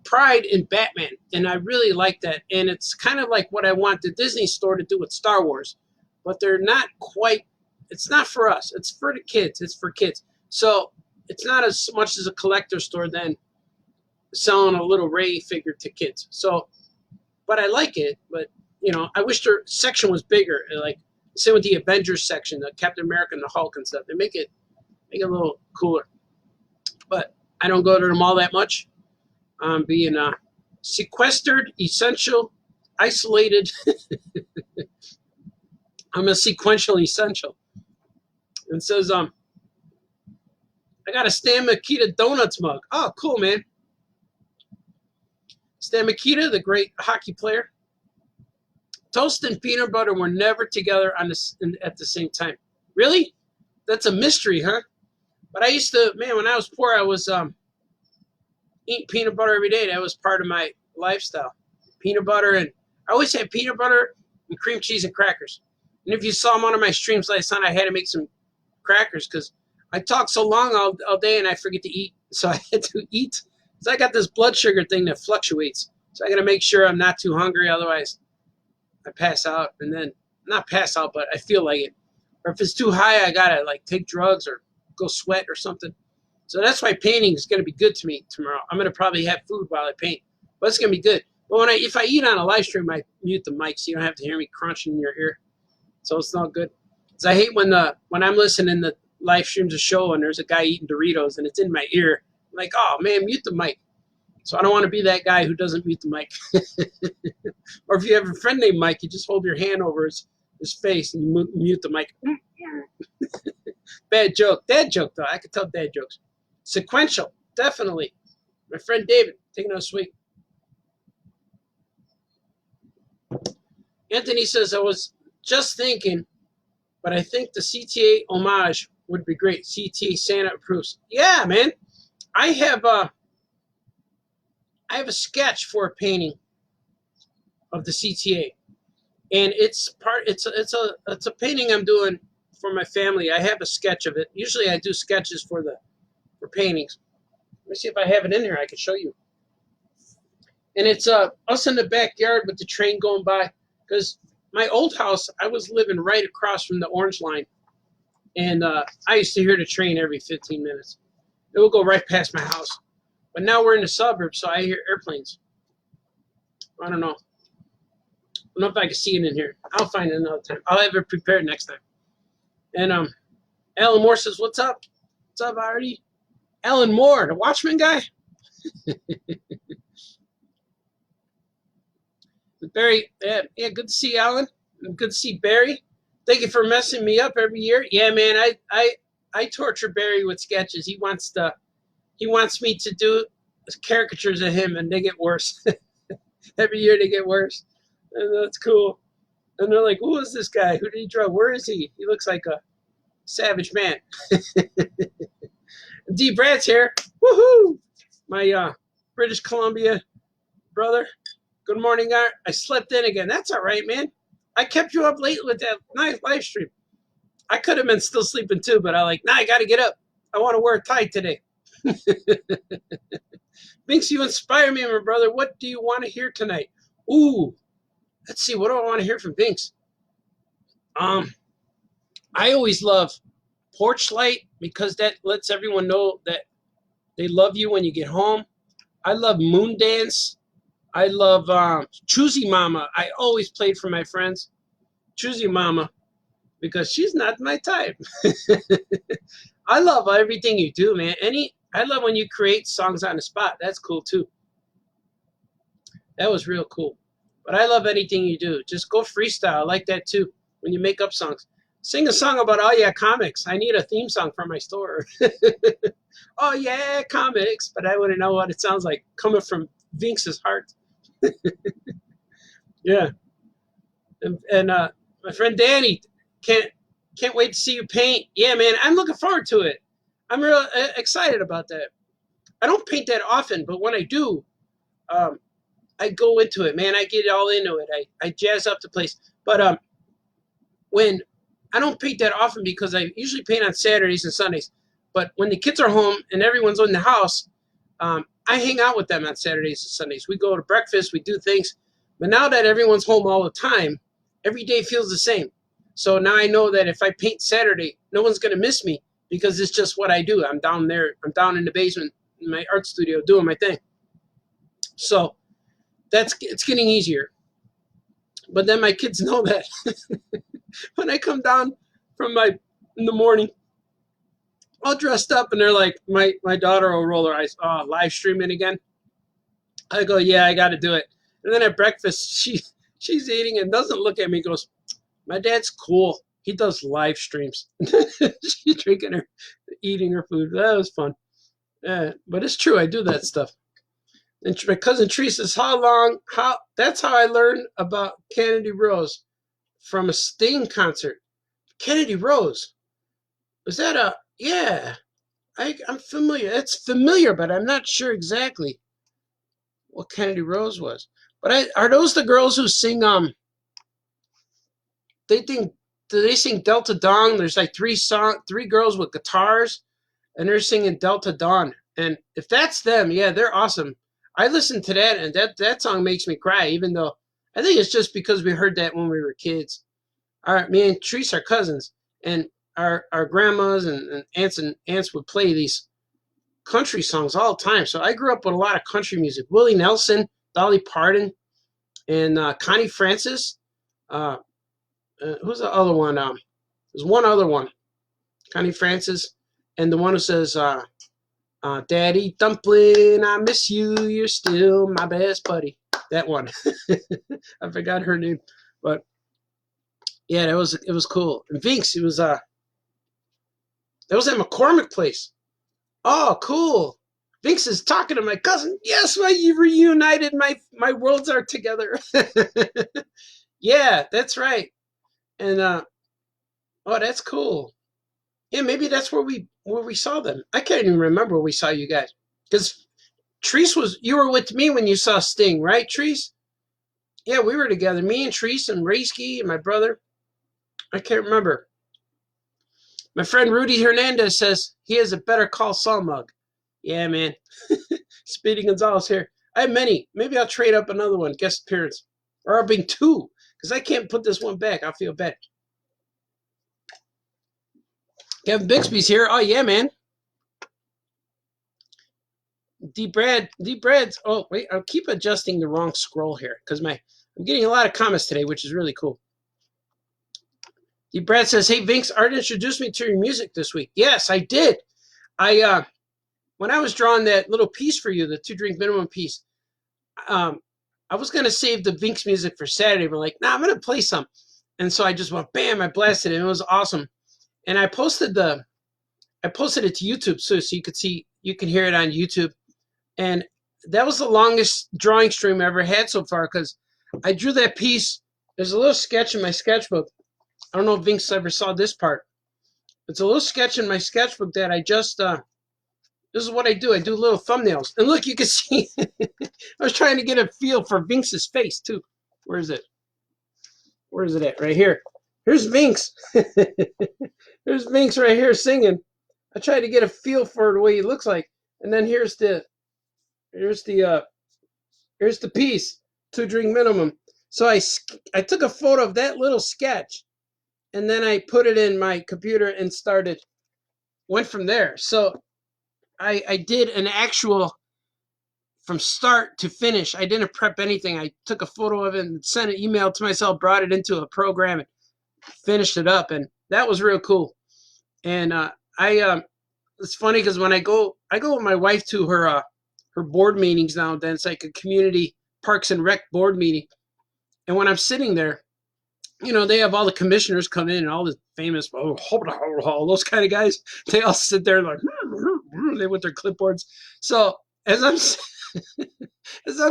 pride in Batman, and I really like that. And it's kind of like what I want the Disney store to do with Star Wars, but they're not quite. It's not for us. It's for the kids. It's for kids. So it's not as much as a collector store than selling a little Ray figure to kids. So, but I like it. But I wish their section was bigger. Like same with the Avengers section, the Captain America and the Hulk and stuff. They make it a little cooler. But I don't go to them all that much. Being sequestered, essential, isolated. I'm a sequential essential. And says, I got a Stan Mikita Donuts mug. Oh, cool, man. Stan Mikita, the great hockey player. Toast and peanut butter were never together at the same time. Really? That's a mystery, huh? But I used to, man, when I was poor, I was eating peanut butter every day. That was part of my lifestyle. Peanut butter, and I always had peanut butter and cream cheese and crackers. And if you saw one of my streams last night, I had to make some crackers because I talk so long all day and I forget to eat. So I had to eat. So I got this blood sugar thing that fluctuates. So I got to make sure I'm not too hungry. Otherwise, I pass out. And then, not pass out, but I feel like it. Or if it's too high, I got to like take drugs or go sweat or something. So that's why painting is going to be good to me tomorrow. I'm going to probably have food while I paint. But it's going to be good. But if I eat on a live stream, I mute the mic so you don't have to hear me crunching in your ear. So it's not good. Because I hate when I'm listening to live streams of show and there's a guy eating Doritos and it's in my ear. I'm like, oh, man, mute the mic. So I don't want to be that guy who doesn't mute the mic. Or if you have a friend named Mike, you just hold your hand over his face and you mute the mic. Bad joke. Dad joke, though. I could tell dad jokes. Sequential, definitely. My friend David, taking a swig. Anthony says, I was just thinking, but I think the CTA homage would be great. CTA Santa approves. Yeah, man. I have a sketch for a painting of the CTA, and it's a painting I'm doing for my family. I have a sketch of it. Usually I do sketches for paintings. Let me see if I have it in here. I can show you. And it's us in the backyard with the train going by. Because my old house, I was living right across from the Orange Line. And I used to hear the train every 15 minutes. It would go right past my house. But now we're in the suburbs, so I hear airplanes. I don't know. I don't know if I can see it in here. I'll find it another time. I'll have it prepared next time. And Alan Moore says, what's up? What's up, Artie? Alan Moore, the Watchman guy? Barry, yeah, good to see Alan. Good to see Barry. Thank you for messing me up every year. Yeah, man, I torture Barry with sketches. He wants me to do caricatures of him, and they get worse. Every year they get worse. And that's cool. And they're like, who is this guy? Who did he draw? Where is he? He looks like a savage man. D. Brad's here. Woohoo! My British Columbia brother. Good morning, Art. I slept in again. That's all right, man. I kept you up late with that nice live stream. I could have been still sleeping too, but I got to get up. I want to wear a tie today. Binks, you inspire me, my brother. What do you want to hear tonight? Ooh, let's see. What do I want to hear from Binks? I always love Porch Light because that lets everyone know that they love you when you get home. I love Moon Dance. I love Choosy Mama. I always played for my friends. Choosy Mama, because she's not my type. I love everything you do, man. I love when you create songs on the spot. That's cool too. That was real cool. But I love anything you do. Just go freestyle. I like that too. When you make up songs. Sing a song about Oh Yeah Comics. I need a theme song for my store. Oh Yeah Comics. But I wouldn't know what it sounds like coming from Vince's heart. Yeah. And my friend Danny, can't wait to see you paint. Yeah, man, I'm looking forward to it. I'm real excited about that. I don't paint that often, but when I do, I go into it, man. I get all into it. I jazz up the place. But when I don't paint that often because I usually paint on Saturdays and Sundays. But when the kids are home and everyone's in the house, I hang out with them on Saturdays and Sundays. We go to breakfast, we do things. But now that everyone's home all the time, every day feels the same. So now I know that if I paint Saturday, no one's going to miss me because it's just what I do. I'm down there. I'm down in the basement in my art studio doing my thing. So it's getting easier. But then my kids know that when I come down from my in the morning, all dressed up, and they're like, my daughter will roll her eyes. Oh, live streaming again. I go, yeah, I got to do it. And then at breakfast, she's eating and doesn't look at me. And goes, my dad's cool. He does live streams. She's drinking her, eating her food. That was fun. But it's true. I do that stuff. And my cousin Teresa says, that's how I learned about Kennedy Rose from a Sting concert. Kennedy Rose. Was that yeah. I'm familiar. It's familiar, but I'm not sure exactly what Kennedy Rose was. But are those the girls who sing, do they sing Delta Dawn? There's like three girls with guitars, and they're singing Delta Dawn. And if that's them, yeah, they're awesome. I listened to that, and that song makes me cry, even though I think it's just because we heard that when we were kids. Me and Treese are cousins, and our grandmas and aunts would play these country songs all the time. So I grew up with a lot of country music. Willie Nelson, Dolly Parton, and Connie Francis. Who's the other one? There's one other one. Connie Francis, and the one who says, Daddy Dumpling, I miss you. You're still my best buddy. That one. I forgot her name, but yeah, it was cool. And Vinks, it was that was at McCormick Place. Oh, cool. Vinks is talking to my cousin. Yes, you reunited. My worlds are together. Yeah, that's right. And oh, that's cool. Yeah, maybe that's where we saw them. I can't even remember where we saw you guys. Because Treese you were with me when you saw Sting, right, Treese? Yeah, we were together. Me and Treese and Raisky and my brother. I can't remember. My friend Rudy Hernandez says he has a Better Call Saul mug. Yeah, man. Speedy Gonzalez here. I have many. Maybe I'll trade up another one, guest appearance. Or I'll bring two, because I can't put this one back. I'll feel bad. Kevin Bixby's here. Oh, yeah, man. D-Brad's. Oh, wait. I'll keep adjusting the wrong scroll here, because I'm getting a lot of comments today, which is really cool. D-Brad says, hey, Vinks, Art introduced me to your music this week. Yes, I did. When I was drawing that little piece for you, the 2-drink minimum piece, I was going to save the Vinks music for Saturday. But like, nah, I'm going to play some. And so I just went, bam, I blasted it. And it was awesome. And I posted it to YouTube so you can hear it on YouTube. And that was the longest drawing stream I ever had so far because I drew that piece. There's a little sketch in my sketchbook. I don't know if Vinks ever saw this part. It's a little sketch in my sketchbook that I just, this is what I do. I do little thumbnails. And look, you can see, I was trying to get a feel for Vinks' face too. Where is it? Where is it at? Right here. Here's Vinks. There's Vinks right here singing. I tried to get a feel for the way he looks like. And then here's the piece, 2-drink minimum. So I took a photo of that little sketch. And then I put it in my computer and went from there. So I did an actual, from start to finish, I didn't prep anything. I took a photo of it and sent an email to myself, brought it into a program and finished it up. And that was real cool. And it's funny because when I go with my wife to her board meetings now and then. It's like a community parks and rec board meeting. And when I'm sitting there, they have all the commissioners come in and all the famous, those kind of guys. They all sit there like, they with their clipboards. So as I'm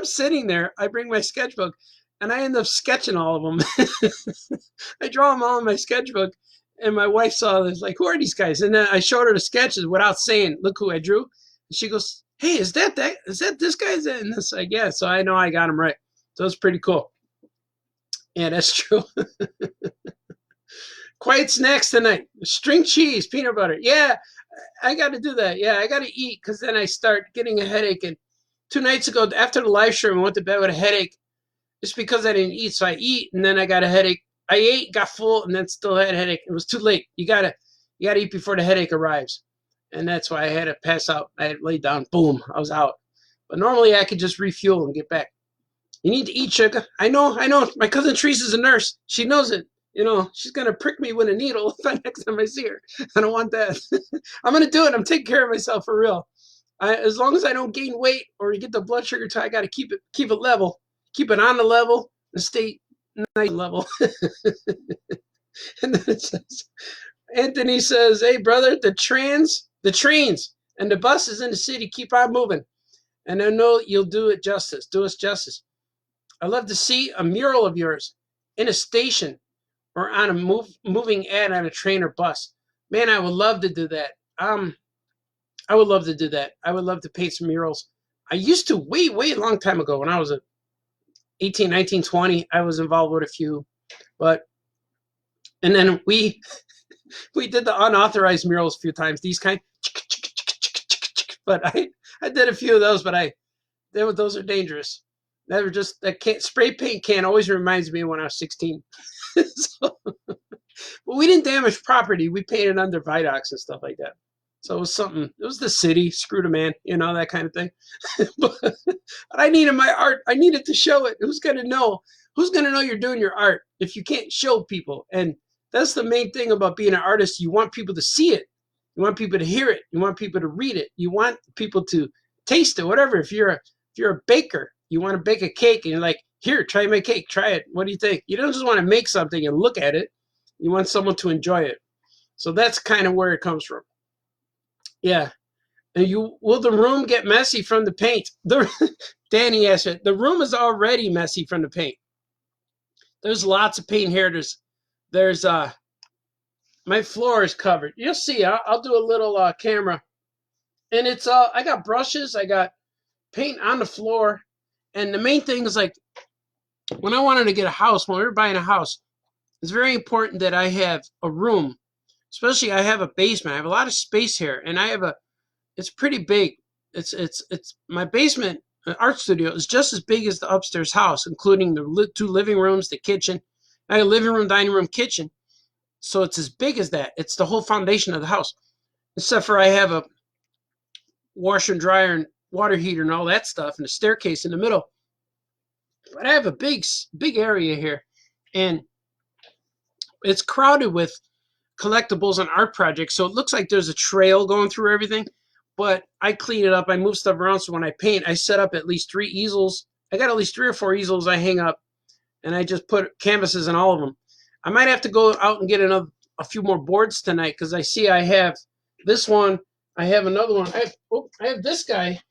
sitting there, I bring my sketchbook and I end up sketching all of them. I draw them all in my sketchbook. And my wife saw this, like, who are these guys? And then I showed her the sketches without saying, look who I drew. And she goes, hey, is that this guy's? And it's like, yeah. So I know I got him right. So it's pretty cool. Yeah, that's true. Quiet snacks tonight. String cheese, peanut butter. Yeah, I got to do that. Yeah, I got to eat because then I start getting a headache. And 2 nights ago, after the live stream, I went to bed with a headache just because I didn't eat. So I eat, and then I got a headache. I ate, got full, and then still had a headache. It was too late. You gotta eat before the headache arrives, and that's why I had to pass out. I had laid down. Boom, I was out. But normally I could just refuel and get back. You need to eat, sugar. I know. My cousin Teresa's a nurse. She knows it. She's gonna prick me with a needle next time I see her. I don't want that. I'm gonna do it. I'm taking care of myself for real. As long as I don't gain weight or get the blood sugar I got to keep it level, keep it on the level, and stay nice level. And then it says, Anthony says, "Hey brother, the trains, and the buses in the city keep on moving, and I know you'll do it justice. Do us justice. I love to see a mural of yours in a station or on a moving ad on a train or bus. Man, I would love to do that. I would love to do that. I would love to paint some murals. I used to way long time ago when I was 18, 19, 20. I was involved with a few, and then we did the unauthorized murals a few times. These kind, but I did a few of those, but those are dangerous. That were just that spray paint can always reminds me of when I was 16. So, but we didn't damage property. We painted under viaducts and stuff like that. So it was something. It was the city. Screw the man. That kind of thing. But I needed my art. I needed to show it. Who's gonna know? Who's gonna know you're doing your art if you can't show people? And that's the main thing about being an artist. You want people to see it. You want people to hear it. You want people to read it. You want people to taste it. Whatever. If you're a baker, you want to bake a cake, and you're like, here, try my cake. Try it. What do you think? You don't just want to make something and look at it. You want someone to enjoy it. So that's kind of where it comes from. Yeah. And will the room get messy from the paint? Danny asked it. The room is already messy from the paint. There's lots of paint here. There's my floor is covered. You'll see. I'll do a little camera, and it's I got brushes. I got paint on the floor, and the main thing is like when I wanted to get a house, when we were buying a house, it's very important that I have a room. Especially I have a basement. I have a lot of space here, and it's pretty big. It's my basement art studio is just as big as the upstairs house, including the 2 living rooms, the kitchen. I have a living room, dining room, kitchen. So it's as big as that. It's the whole foundation of the house. Except for I have a washer and dryer and water heater and all that stuff and a staircase in the middle. But I have a big area here, and it's crowded with collectibles and art projects. So it looks like there's a trail going through everything, but I clean it up. I move stuff around. So when I paint, I set up at least 3 easels. I got at least 3 or 4 easels I hang up, and I just put canvases in all of them. I might have to go out and get a few more boards tonight because I see I have this one. I have another one. I have this guy,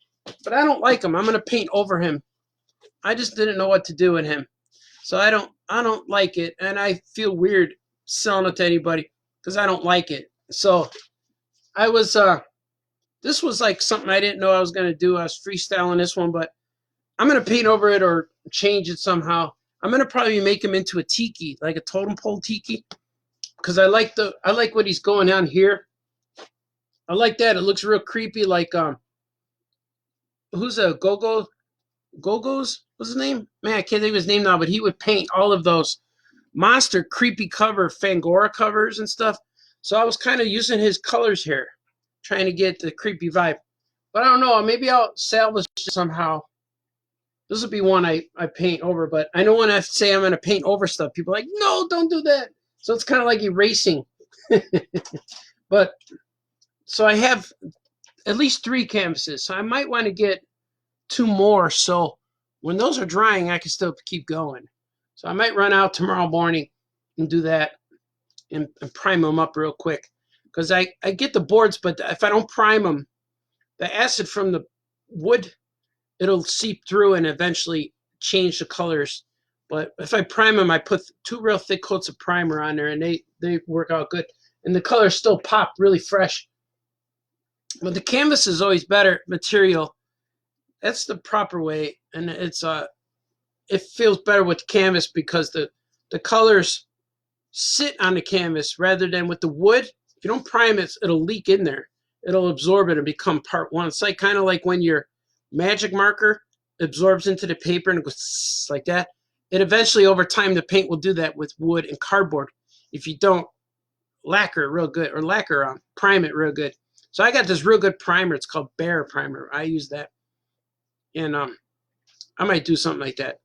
but I don't like him. I'm going to paint over him. I just didn't know what to do with him. So I don't like it, and I feel weird selling it to anybody because I don't like it. So I was this was like something I didn't know I was going to do. I was freestyling this one, but I'm going to paint over it or change it somehow. I'm going to probably make him into a tiki, like a totem pole tiki, because I like what he's going on here. I like that. It looks real creepy, like who's a Gogo's? What's his name? Man, I can't think of his name now, but he would paint all of those monster creepy Fangora covers and stuff. So I was kind of using his colors here, trying to get the creepy vibe. But I don't know. Maybe I'll salvage it somehow. This will be one I paint over. But I know when I say I'm going to paint over stuff, people are like, no, don't do that. So it's kind of like erasing. But so I have at least 3 canvases. So I might want to get 2 more. So when those are drying, I can still keep going. So I might run out tomorrow morning and do that and prime them up real quick. Because I get the boards, but if I don't prime them, the acid from the wood, it'll seep through and eventually change the colors. But if I prime them, I put 2 real thick coats of primer on there, and they work out good. And the colors still pop really fresh. But the canvas is always better material. That's the proper way, and it feels better with the canvas because the colors sit on the canvas rather than with the wood. If you don't prime it, it'll leak in there. It'll absorb it and become part one. It's like kind of like when your magic marker absorbs into the paper and it goes like that. It eventually, over time, the paint will do that with wood and cardboard. If you don't lacquer it real good or prime it real good. So I got this real good primer. It's called Bear Primer. I use that, and I might do something like that,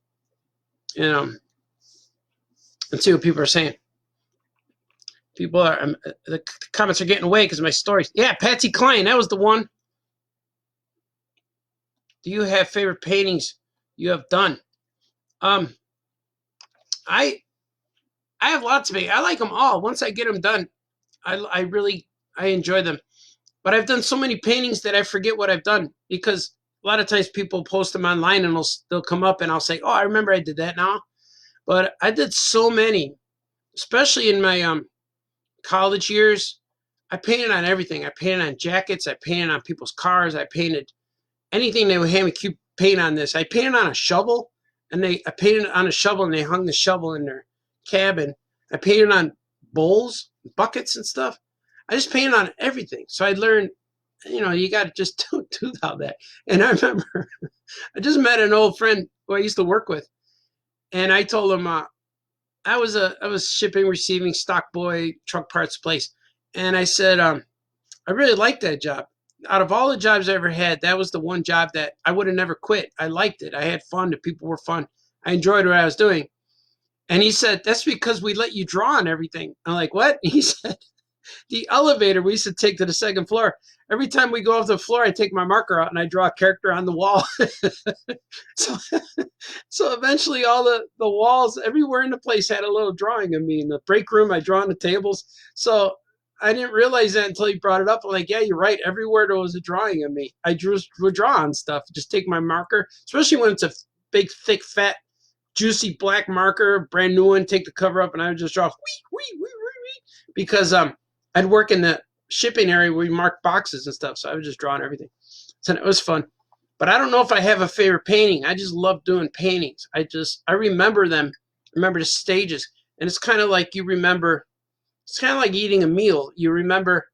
and see what people are saying. People are the comments are getting away because of my stories. Yeah, Patsy Cline, that was the one. Do you have favorite paintings you have done? I have lots of it. I like them all. Once I get them done, I really enjoy them. But I've done so many paintings that I forget what I've done, because a lot of times people post them online and they'll come up and I'll say, oh, I remember I did that now. But I did so many, especially in my college years. I painted on everything. I painted on jackets. I painted on people's cars. I painted anything they would hand me. Paint on this. I painted on a shovel, and I painted on a shovel, and they hung the shovel in their cabin. I painted on bowls, buckets, and stuff. I just painted on everything. So I learned, you got to just do all that. And I remember I just met an old friend who I used to work with, and I told him I was shipping, receiving, stock boy, truck parts place, and I said I really liked that job. Out of all the jobs I ever had, that was the one job that I would have never quit. I liked it. I had fun. The people were fun. I enjoyed what I was doing. And he said, that's because we let you draw on everything. I'm like, what? He said, the elevator we used to take to the second floor. Every time we go off the floor, I take my marker out and I draw a character on the wall. so, so eventually all the walls everywhere in the place had a little drawing of me. In the break room, I draw on the tables. So I didn't realize that until he brought it up. I'm like, yeah, you're right. Everywhere there was a drawing of me. I would draw on stuff. Just take my marker, especially when it's a big, thick, fat, juicy black marker, brand new one, take the cover up, and I would just draw because I'd work in the shipping area where we mark boxes and stuff, so I would just draw on everything. So it was fun. But I don't know if I have a favorite painting. I just love doing paintings. I remember them, remember the stages, and it's kind of like it's kind of like eating a meal. You remember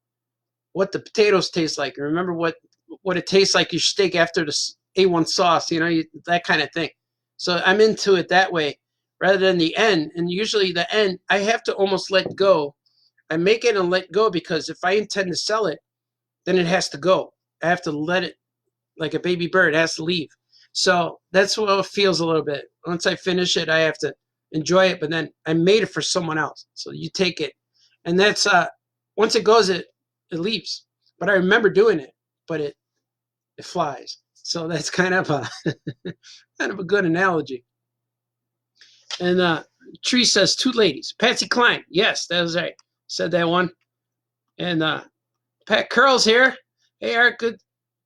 what the potatoes taste like. You remember what it tastes like your steak after the A1 sauce, that kind of thing. So I'm into it that way rather than the end. And usually the end, I have to almost let go. I make it and let go, because if I intend to sell it, then it has to go. I have to let it, like a baby bird, it has to leave. So that's what it feels a little bit. Once I finish it, I have to enjoy it, but then I made it for someone else. So you take it. And that's, once it goes, it leaves. But I remember doing it, but it flies. So that's kind of a kind of a good analogy. And Tree says, two ladies. Patsy Cline. Yes, that was right. Said that one. And Pat Curl's here. Hey, Eric,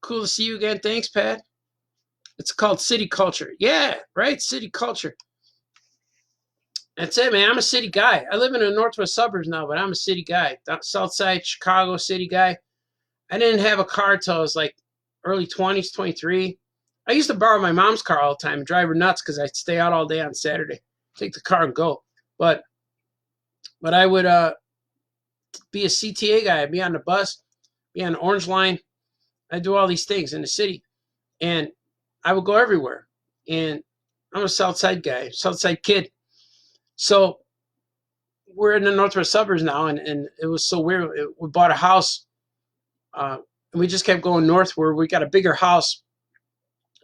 cool to see you again. Thanks, Pat. It's called City Culture. Yeah, right, City Culture. That's it, man. I'm a city guy. I live in the northwest suburbs now, but I'm a city guy. South Side, Chicago, city guy. I didn't have a car till I was like early 20s, 23. I used to borrow my mom's car all the time and drive her nuts because I'd stay out all day on Saturday. Take the car and go. But I would be a CTA guy. I'd be on the bus, be on the Orange Line. I'd do all these things in the city. And I would go everywhere. And I'm a South Side guy, South Side kid. So we're in the northwest suburbs now, and it was so weird. We bought a house, and we just kept going north, where we got a bigger house,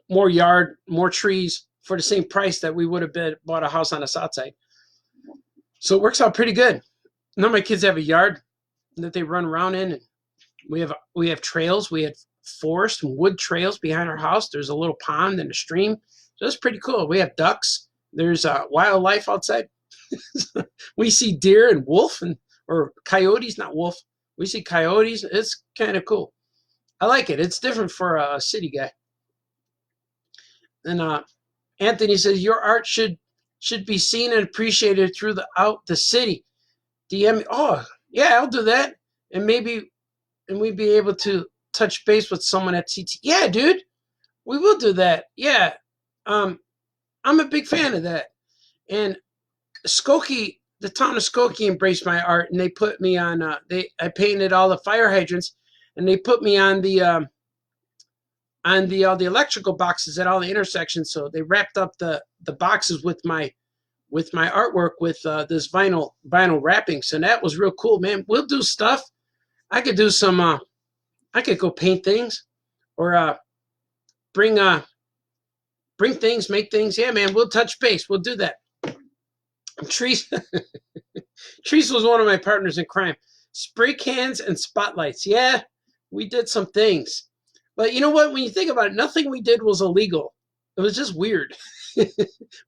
more yard, more trees for the same price that we would have bought a house on the south side. So it works out pretty good. None of my kids have a yard that they run around in. And we have trails. We have forest and wood trails behind our house. There's a little pond and a stream. So it's pretty cool. We have ducks. There's wildlife outside. We see deer and wolf or coyotes, not wolf. We see coyotes. It's kind of cool. I like it. It's different for a city guy. And Anthony says, your art should be seen and appreciated throughout the city. DM me. Oh, yeah, I'll do that. And we'd be able to touch base with someone at CT. Yeah, dude, we will do that. Yeah. I'm a big fan of that. And Skokie, the town of Skokie embraced my art, and they put me on. I painted all the fire hydrants, and they put me on the all the electrical boxes at all the intersections. So they wrapped up the boxes with my artwork with this vinyl wrapping. So that was real cool, man. We'll do stuff. I could do some. I could go paint things, or bring things, make things. Yeah, man. We'll touch base. We'll do that. Trees. Trees was one of my partners in crime. Spray cans and spotlights. Yeah, we did some things. But you know what? When you think about it, nothing we did was illegal. It was just weird.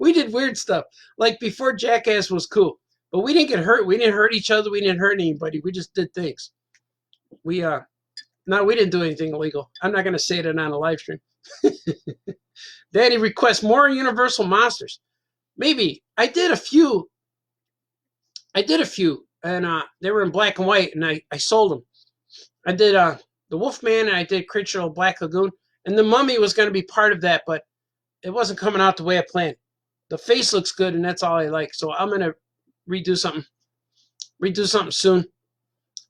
We did weird stuff. Like before Jackass was cool. But we didn't get hurt. We didn't hurt each other. We didn't hurt anybody. We just did things. We didn't do anything illegal. I'm not gonna say that on a live stream. Daddy requests more Universal Monsters. Maybe. I did a few, and they were in black and white, and I sold them. I did the Wolfman, and I did Creature of Black Lagoon, and the Mummy was going to be part of that, but it wasn't coming out the way I planned. The face looks good, and that's all I like, so I'm going to redo something soon.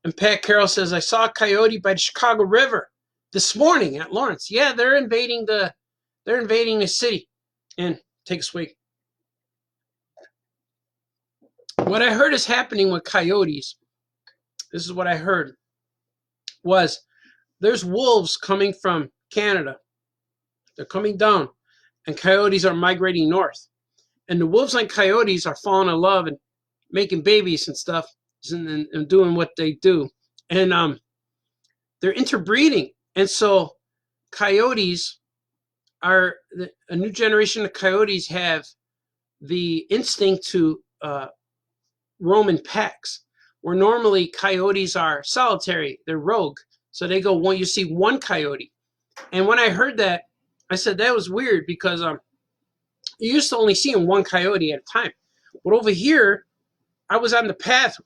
And Pat Carroll says, I saw a coyote by the Chicago River this morning at Lawrence. Yeah, they're invading the city. And take a swig. What I heard is happening with coyotes, this is what I heard, was there's wolves coming from Canada. They're coming down, and coyotes are migrating north. And the wolves and coyotes are falling in love and making babies and stuff, and doing what they do. And they're interbreeding. And so coyotes are, a new generation of coyotes have the instinct to roam in packs, where normally coyotes are solitary, they're rogue. So they go, when you see one coyote. And when I heard that, I said that was weird, because you used to only see one coyote at a time. But over here, I was on the path.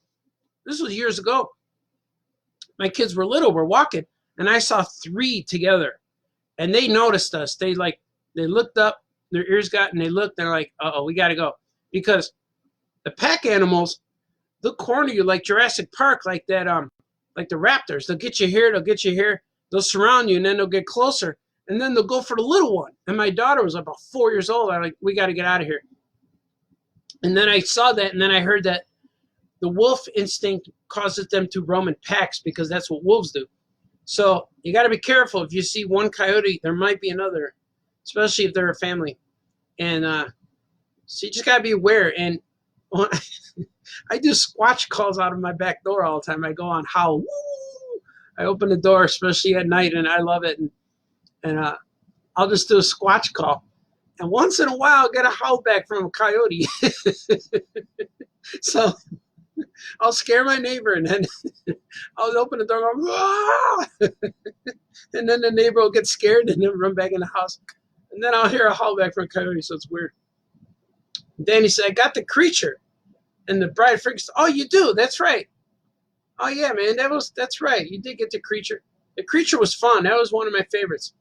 This was years ago. My kids were little, we're walking, and I saw 3 together. And they noticed us. They looked up, their ears got, and they looked, they're like, uh-oh, we got to go. Because the pack animals, they'll corner you like Jurassic Park, like that, like the raptors. They'll get you here, they'll surround you, and then they'll get closer, and then they'll go for the little one. And my daughter was about 4 years old. I'm like, we got to get out of here. And then I saw that, and then I heard that the wolf instinct causes them to roam in packs, because that's what wolves do. So you got to be careful. If you see one coyote, there might be another, especially if they're a family. And so you just got to be aware. And I do squatch calls out of my back door all the time. I go on howl. Woo! I open the door, especially at night, and I love it. And I'll just do a squatch call. And once in a while, I'll get a howl back from a coyote. So I'll scare my neighbor, and then I'll open the door and go, ah! And then the neighbor will get scared and then run back in the house. And then I'll hear a howl back from a coyote, so it's weird. Danny said, I got the creature. And the bride freaks, oh, you do? That's right. Oh, yeah, man, that's right. You did get the creature. The creature was fun. That was one of my favorites.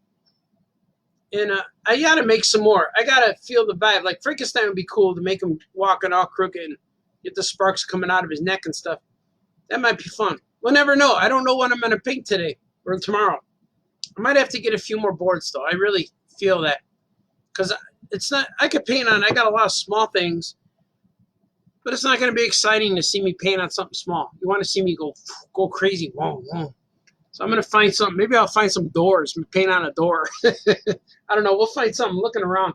And I got to make some more. I got to feel the vibe. Like, Frankenstein would be cool to make him walking all crooked and get the sparks coming out of his neck and stuff. That might be fun. We'll never know. I don't know what I'm going to paint today or tomorrow. I might have to get a few more boards, though. I really feel that. Because it's not, I could paint on, I got a lot of small things, but it's not going to be exciting to see me paint on something small. You want to see me go crazy. Whoa, whoa. So I'm going to find something. Maybe I'll find some doors, paint on a door. I don't know. We'll find something. I'm looking around.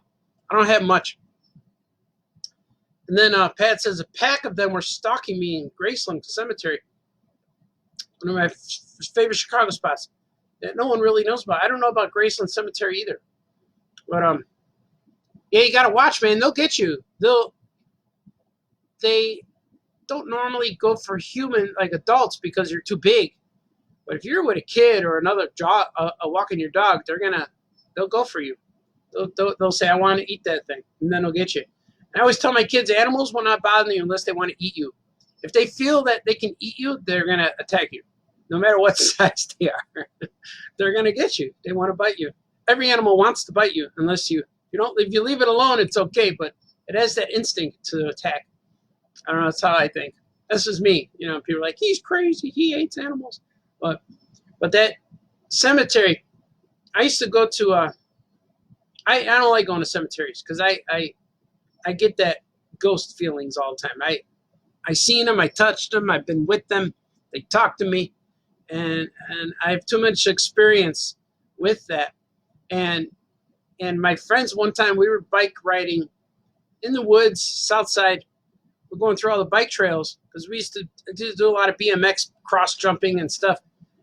I don't have much. And then Pat says, a pack of them were stalking me in Graceland Cemetery. One of my favorite Chicago spots that no one really knows about. I don't know about Graceland Cemetery either. But, yeah, you got to watch, man. They'll get you. They don't normally go for human, like adults, because you're too big. But if you're with a kid or another walking your dog, they'll go for you. They'll say, I want to eat that thing. And then they'll get you. I always tell my kids, animals will not bother you unless they want to eat you. If they feel that they can eat you, they're going to attack you. No matter what size they are. They're going to get you. They want to bite you. Every animal wants to bite you unless if you leave it alone, it's okay, but it has that instinct to attack. I don't know. That's how I think. This is me. You know, people are like, he's crazy. He hates animals. But that cemetery, I used to go to. I don't like going to cemeteries because I get that ghost feelings all the time. I seen them. I touched them. I've been with them. They talk to me, and I have too much experience with that. And and my friends, one time we were bike riding in the woods, south side. We're going through all the bike trails because we used to do a lot of BMX cross jumping and stuff.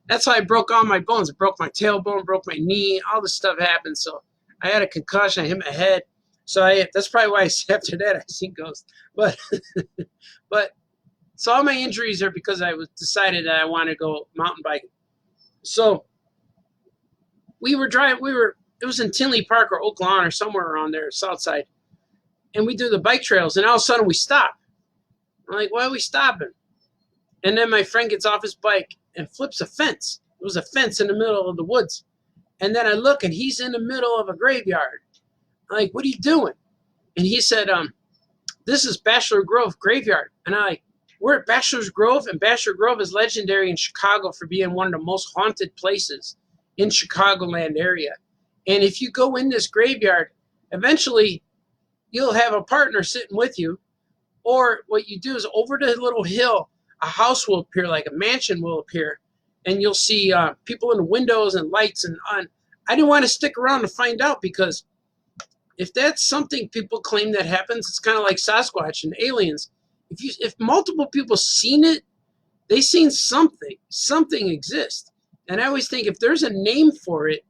That's how I broke all my bones. I broke my tailbone, broke my knee, all this stuff happened. So I had a concussion. I hit my head. So that's probably why after that I seen ghosts. But but so all my injuries are because I was decided that I wanted to go mountain biking. So we were driving. It was in Tinley Park or Oak Lawn or somewhere around there, south side. And we do the bike trails, and all of a sudden we stop. I'm like, why are we stopping? And then my friend gets off his bike and flips a fence. It was a fence in the middle of the woods. And then I look, and he's in the middle of a graveyard. I'm like, what are you doing? And he said, this is Bachelor Grove Graveyard. And I'm like, we're at Bachelor's Grove, and Bachelor Grove is legendary in Chicago for being one of the most haunted places in Chicagoland area. And if you go in this graveyard, eventually you'll have a partner sitting with you. Or what you do is over the little hill, a house will appear, like a mansion will appear, and you'll see people in the windows and lights and on. I didn't want to stick around to find out because if that's something people claim that happens, it's kind of like Sasquatch and aliens. If multiple people seen it, they seen something. Something exists. And I always think if there's a name for it,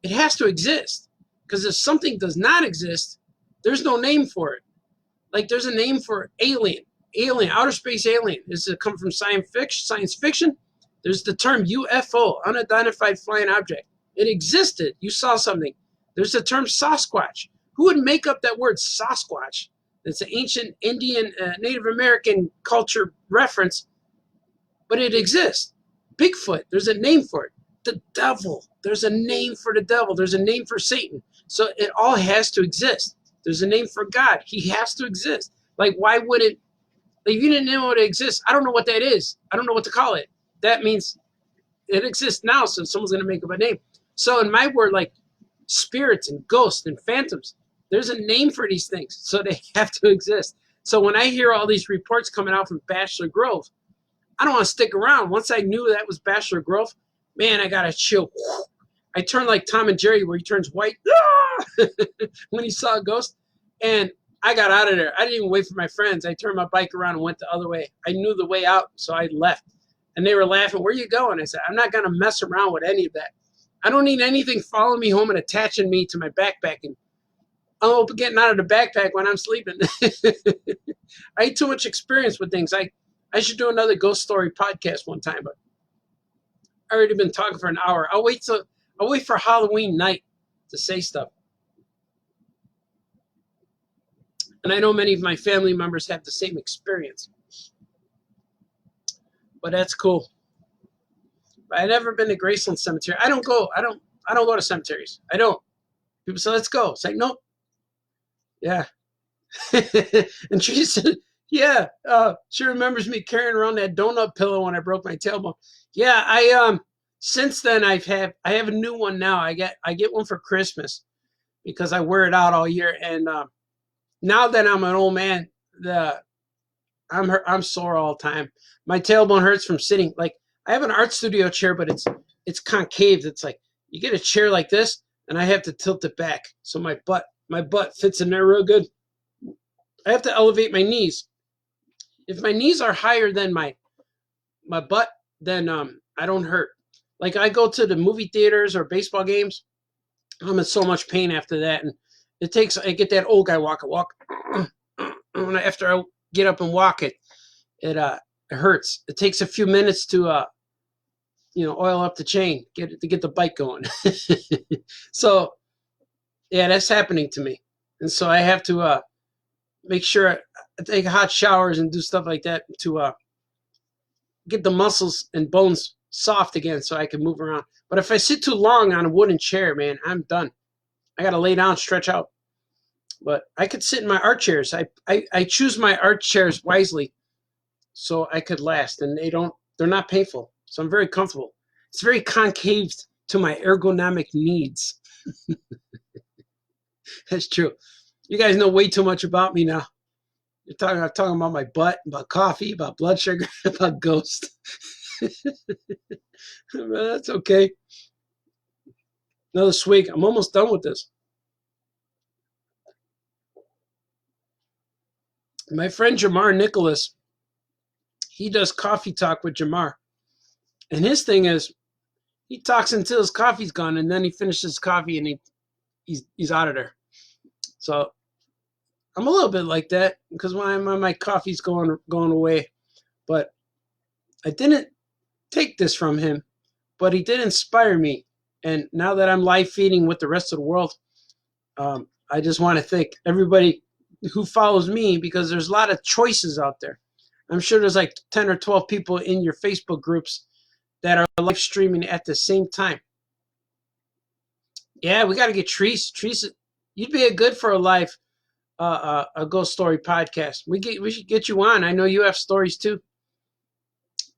it has to exist. Because if something does not exist, there's no name for it. Like there's a name for alien, outer space alien. Does it come from science fiction? There's the term UFO, unidentified flying object. It existed. You saw something. There's the term Sasquatch. Who would make up that word Sasquatch? It's an ancient Indian, Native American culture reference, but it exists. Bigfoot, there's a name for it. The devil, there's a name for the devil. There's a name for Satan. So it all has to exist. There's a name for God. He has to exist. Like, why would it? Like, if you didn't know it exists, I don't know what that is. I don't know what to call it. That means it exists now, so someone's going to make up a name. So in my word, like spirits and ghosts and phantoms, there's a name for these things, so they have to exist. So when I hear all these reports coming out from Bachelor Grove, I don't want to stick around. Once I knew that was Bachelor Grove, man, I got a chill. I turned like Tom and Jerry where he turns white when he saw a ghost. And I got out of there. I didn't even wait for my friends. I turned my bike around and went the other way. I knew the way out, so I left. And they were laughing, where are you going? I said, I'm not going to mess around with any of that. I don't need anything following me home and attaching me to my backpack. And I'm getting out of the backpack when I'm sleeping. I had too much experience with things. I should do another ghost story podcast one time, but I already been talking for an hour. I'll wait for Halloween night to say stuff. And I know many of my family members have the same experience. But that's cool. But I've never been to Graceland Cemetery. I don't go to cemeteries. I don't. People say, let's go. It's like, nope. Yeah. And she said, yeah, she remembers me carrying around that donut pillow when I broke my tailbone. Yeah, I since then I have a new one now. I get one for Christmas because I wear it out all year. And now that I'm an old man, I'm sore all the time. My tailbone hurts from sitting. Like I have an art studio chair, but it's concave. It's like you get a chair like this, and I have to tilt it back so my butt fits in there real good. I have to elevate my knees. If my knees are higher than my butt, then I don't hurt. Like I go to the movie theaters or baseball games, I'm in so much pain after that, and I get that old guy walk. After I get up and walk it hurts. It takes a few minutes to oil up the chain, get the bike going. So yeah, that's happening to me, and so I have to make sure I take hot showers and do stuff like that to get the muscles and bones soft again so I can move around. But if I sit too long on a wooden chair, man, I'm done. I got to lay down, stretch out. But I could sit in my art chairs. I choose my art chairs wisely. so I could last, and they're not painful. So I'm very comfortable. It's very concave to my ergonomic needs. That's true. You guys know way too much about me now. I'm talking about my butt, about coffee, about blood sugar, about ghost. That's okay. Another swig. I'm almost done with this. My friend Jamar Nicholas, he does coffee talk with Jamar. And his thing is he talks until his coffee's gone, and then he finishes his coffee and he's out of there. So I'm a little bit like that because when my coffee's going away. But I didn't take this from him, but he did inspire me. And now that I'm live feeding with the rest of the world, I just want to thank everybody who follows me, because there's a lot of choices out there. I'm sure there's like 10 or 12 people in your Facebook groups that are live streaming at the same time. Yeah, we got to get Treese. Treese, you'd be a good for a live a ghost story podcast. We should get you on. I know you have stories too,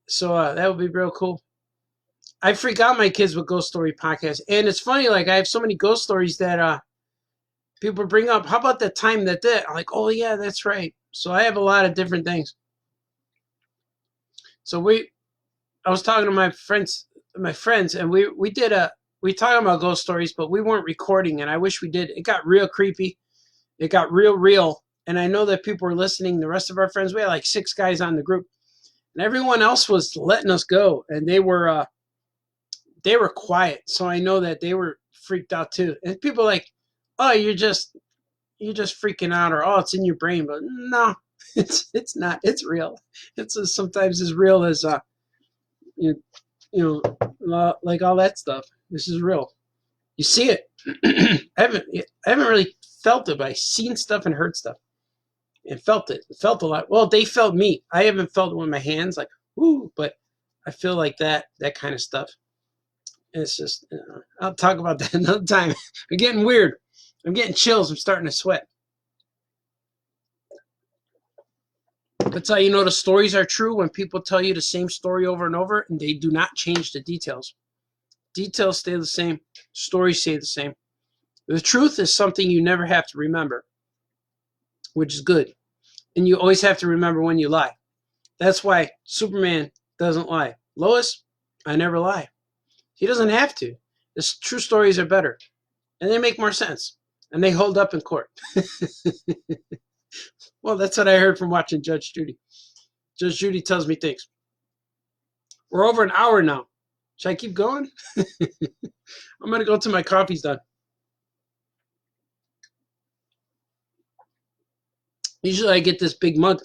so that would be real cool. I freak out my kids with ghost story podcasts, and it's funny. Like I have so many ghost stories that people bring up. How about that time that did? I'm like, oh yeah, that's right. So I have a lot of different things. So I was talking to my friends, and we talking about ghost stories, but we weren't recording, and I wish we did. It got real creepy. It got real. And I know that people were listening. The rest of our friends, we had like 6 guys on the group, and everyone else was letting us go, and they were quiet. So I know that they were freaked out too. And people are like, oh, you're just freaking out, or oh, it's in your brain. But no, it's not. It's real. It's sometimes as real as you know, like all that stuff. This is real. You see it. I haven't really felt it, but I've seen stuff and heard stuff and felt it. Felt a lot. Well, they felt me. I haven't felt it with my hands, like whoo, but I feel like that kind of stuff. And it's just, I'll talk about that another time. I'm getting weird. I'm getting chills. I'm starting to sweat. That's how you know the stories are true, when people tell you the same story over and over and they do not change the details. Details stay the same. Stories stay the same. The truth is something you never have to remember, which is good. And you always have to remember when you lie. That's why Superman doesn't lie. Lois, I never lie. He doesn't have to. The true stories are better. And they make more sense. And they hold up in court. Well, that's what I heard from watching Judge Judy. Judge Judy tells me things. We're over an hour now. Should I keep going? I'm going to go till my coffee's done. Usually I get this big mug.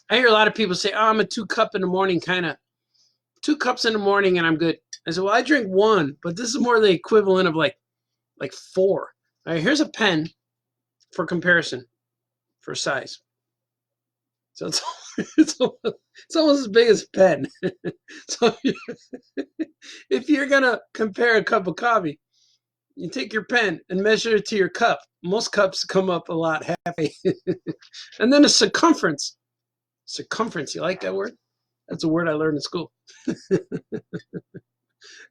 I hear a lot of people say, oh, I'm a 2-cup in the morning kind of. 2 cups in the morning and I'm good. I said, well, I drink 1, but this is more the equivalent of like 4. All right, here's a pen for comparison, for size. So it's almost as big as a pen. So if you're going to compare a cup of coffee, you take your pen and measure it to your cup. Most cups come up a lot halfway. And then a circumference. Circumference, you like that word? That's a word I learned in school.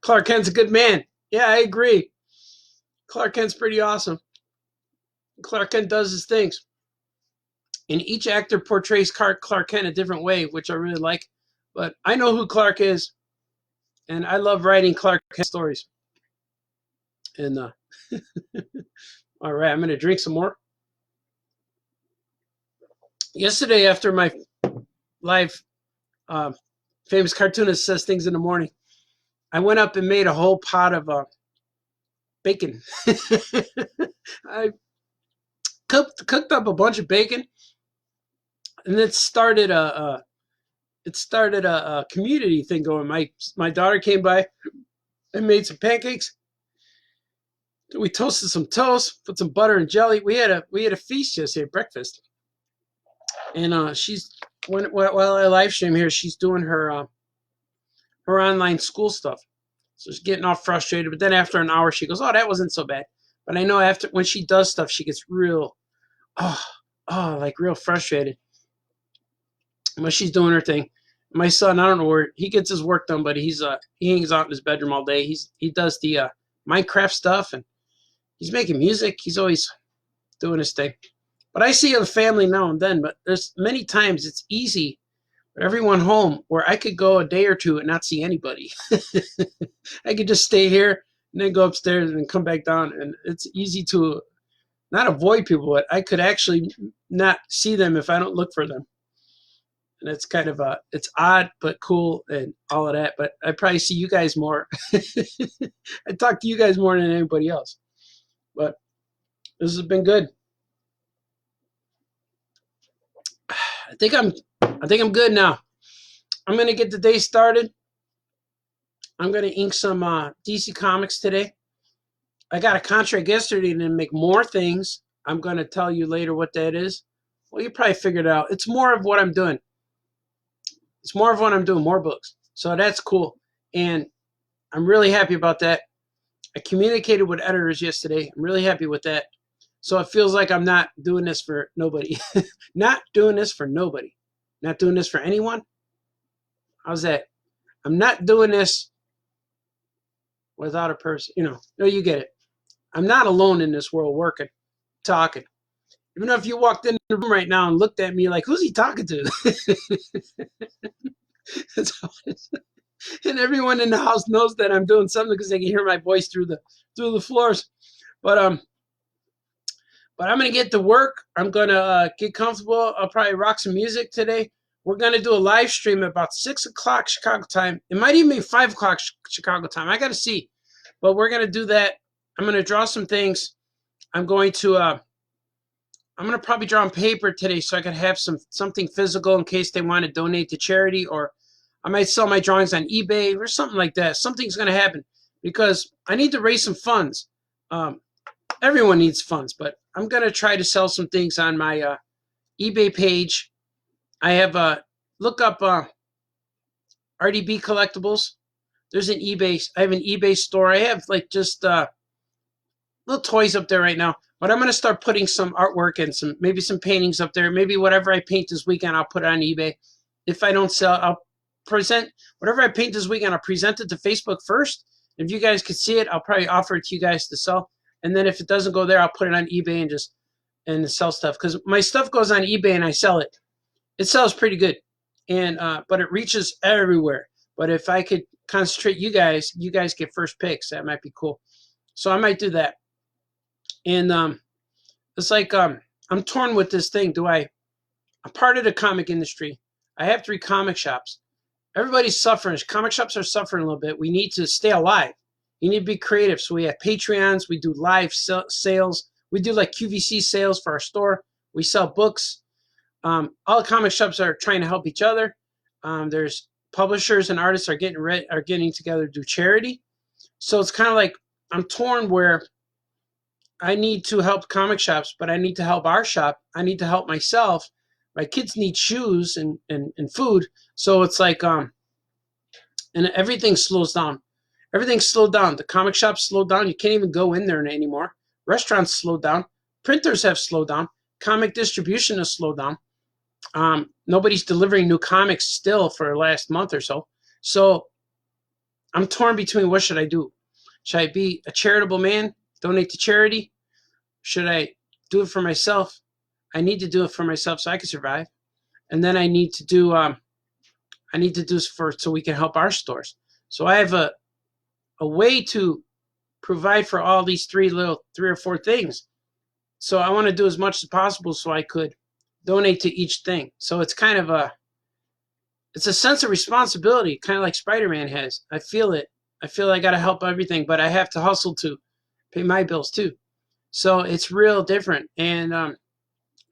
Clark Kent's a good man. Yeah, I agree. Clark Kent's pretty awesome. Clark Kent does his things. And each actor portrays Clark Kent a different way, which I really like. But I know who Clark is, and I love writing Clark Kent stories. And all right, I'm going to drink some more. Yesterday, after my live famous cartoonist says things in the morning, I went up and made a whole pot of bacon. I cooked up a bunch of bacon, and it started a community thing going. My daughter came by and made some pancakes. We toasted some toast, put some butter and jelly. We had a feast yesterday, breakfast. And she's while I live stream here, she's doing her online school stuff. So she's getting all frustrated. But then after an hour, she goes, "Oh, that wasn't so bad." But I know after when she does stuff, she gets real, like real frustrated. But she's doing her thing. My son, I don't know where he gets his work done, but he hangs out in his bedroom all day. He does the Minecraft stuff, and he's making music. He's always doing his thing. But I see the family now and then. But there's many times it's easy for everyone home where I could go a day or two and not see anybody. I could just stay here and then go upstairs and come back down, and it's easy to not avoid people, but I could actually not see them if I don't look for them. And it's kind of it's odd but cool and all of that. But I probably see you guys more. I talk to you guys more than anybody else. But this has been good. I think I'm good now. I'm gonna get the day started. I'm gonna ink some DC Comics today. I got a contract yesterday to make more things. I'm gonna tell you later what that is. Well, you probably figured it out. It's more of what I'm doing. It's more of what I'm doing, more books. So that's cool. And I'm really happy about that. I communicated with editors yesterday. I'm really happy with that. So it feels like I'm not doing this for nobody. Not doing this for nobody. Not doing this for anyone. How's that? I'm not doing this without a person. No, you get it. I'm not alone in this world working, talking. Even if you walked in the room right now and looked at me like, who's he talking to? And everyone in the house knows that I'm doing something because they can hear my voice through the floors. But I'm gonna get to work. I'm gonna get comfortable. I'll probably rock some music today. We're gonna do a live stream at about 6 o'clock Chicago time. It might even be 5 o'clock Chicago time. I gotta see, but we're gonna do that. I'm gonna draw some things. I'm gonna probably draw on paper today so I can have something physical in case they want to donate to charity, or I might sell my drawings on eBay or something like that. Something's gonna happen because I need to raise some funds. Everyone needs funds, but I'm gonna try to sell some things on my eBay page. I have look up RDB Collectibles. There's an eBay. I have an eBay store. I have like just little toys up there right now, but I'm gonna start putting some artwork and maybe some paintings up there. Maybe whatever I paint this weekend, I'll put it on eBay. If I don't sell, I'll present whatever I paint this weekend. I'll present it to Facebook first. If you guys could see it, I'll probably offer it to you guys to sell. And then if it doesn't go there, I'll put it on eBay and sell stuff, because my stuff goes on eBay and I sell it. It sells pretty good, and but it reaches everywhere. But if I could concentrate you guys get first picks. That might be cool. So I might do that. And it's like I'm torn with this thing. I'm part of the comic industry. I have 3 comic shops. Everybody's suffering. Comic shops are suffering a little bit. We need to stay alive. You need to be creative. So we have Patreons. We do live sales. We do like QVC sales for our store. We sell books. All the comic shops are trying to help each other. There's publishers and artists are getting together to do charity. So it's kind of like I'm torn where I need to help comic shops, but I need to help our shop. I need to help myself. My kids need shoes and food. So it's like and everything slows down. Everything's slowed down. The comic shops slowed down. You can't even go in there anymore. Restaurants slowed down. Printers have slowed down. Comic distribution has slowed down. Nobody's delivering new comics still for the last month or so. So I'm torn between what should I do? Should I be a charitable man, donate to charity? Should I do it for myself? I need to do it for myself so I can survive. And then I need to do so we can help our stores. So I have a way to provide for all these 3 or 4 things. So I want to do as much as possible so I could donate to each thing. So it's kind of it's a sense of responsibility, kind of like Spider-Man has. I feel it. I feel I got to help everything, but I have to hustle to pay my bills too. So it's real different. And I'm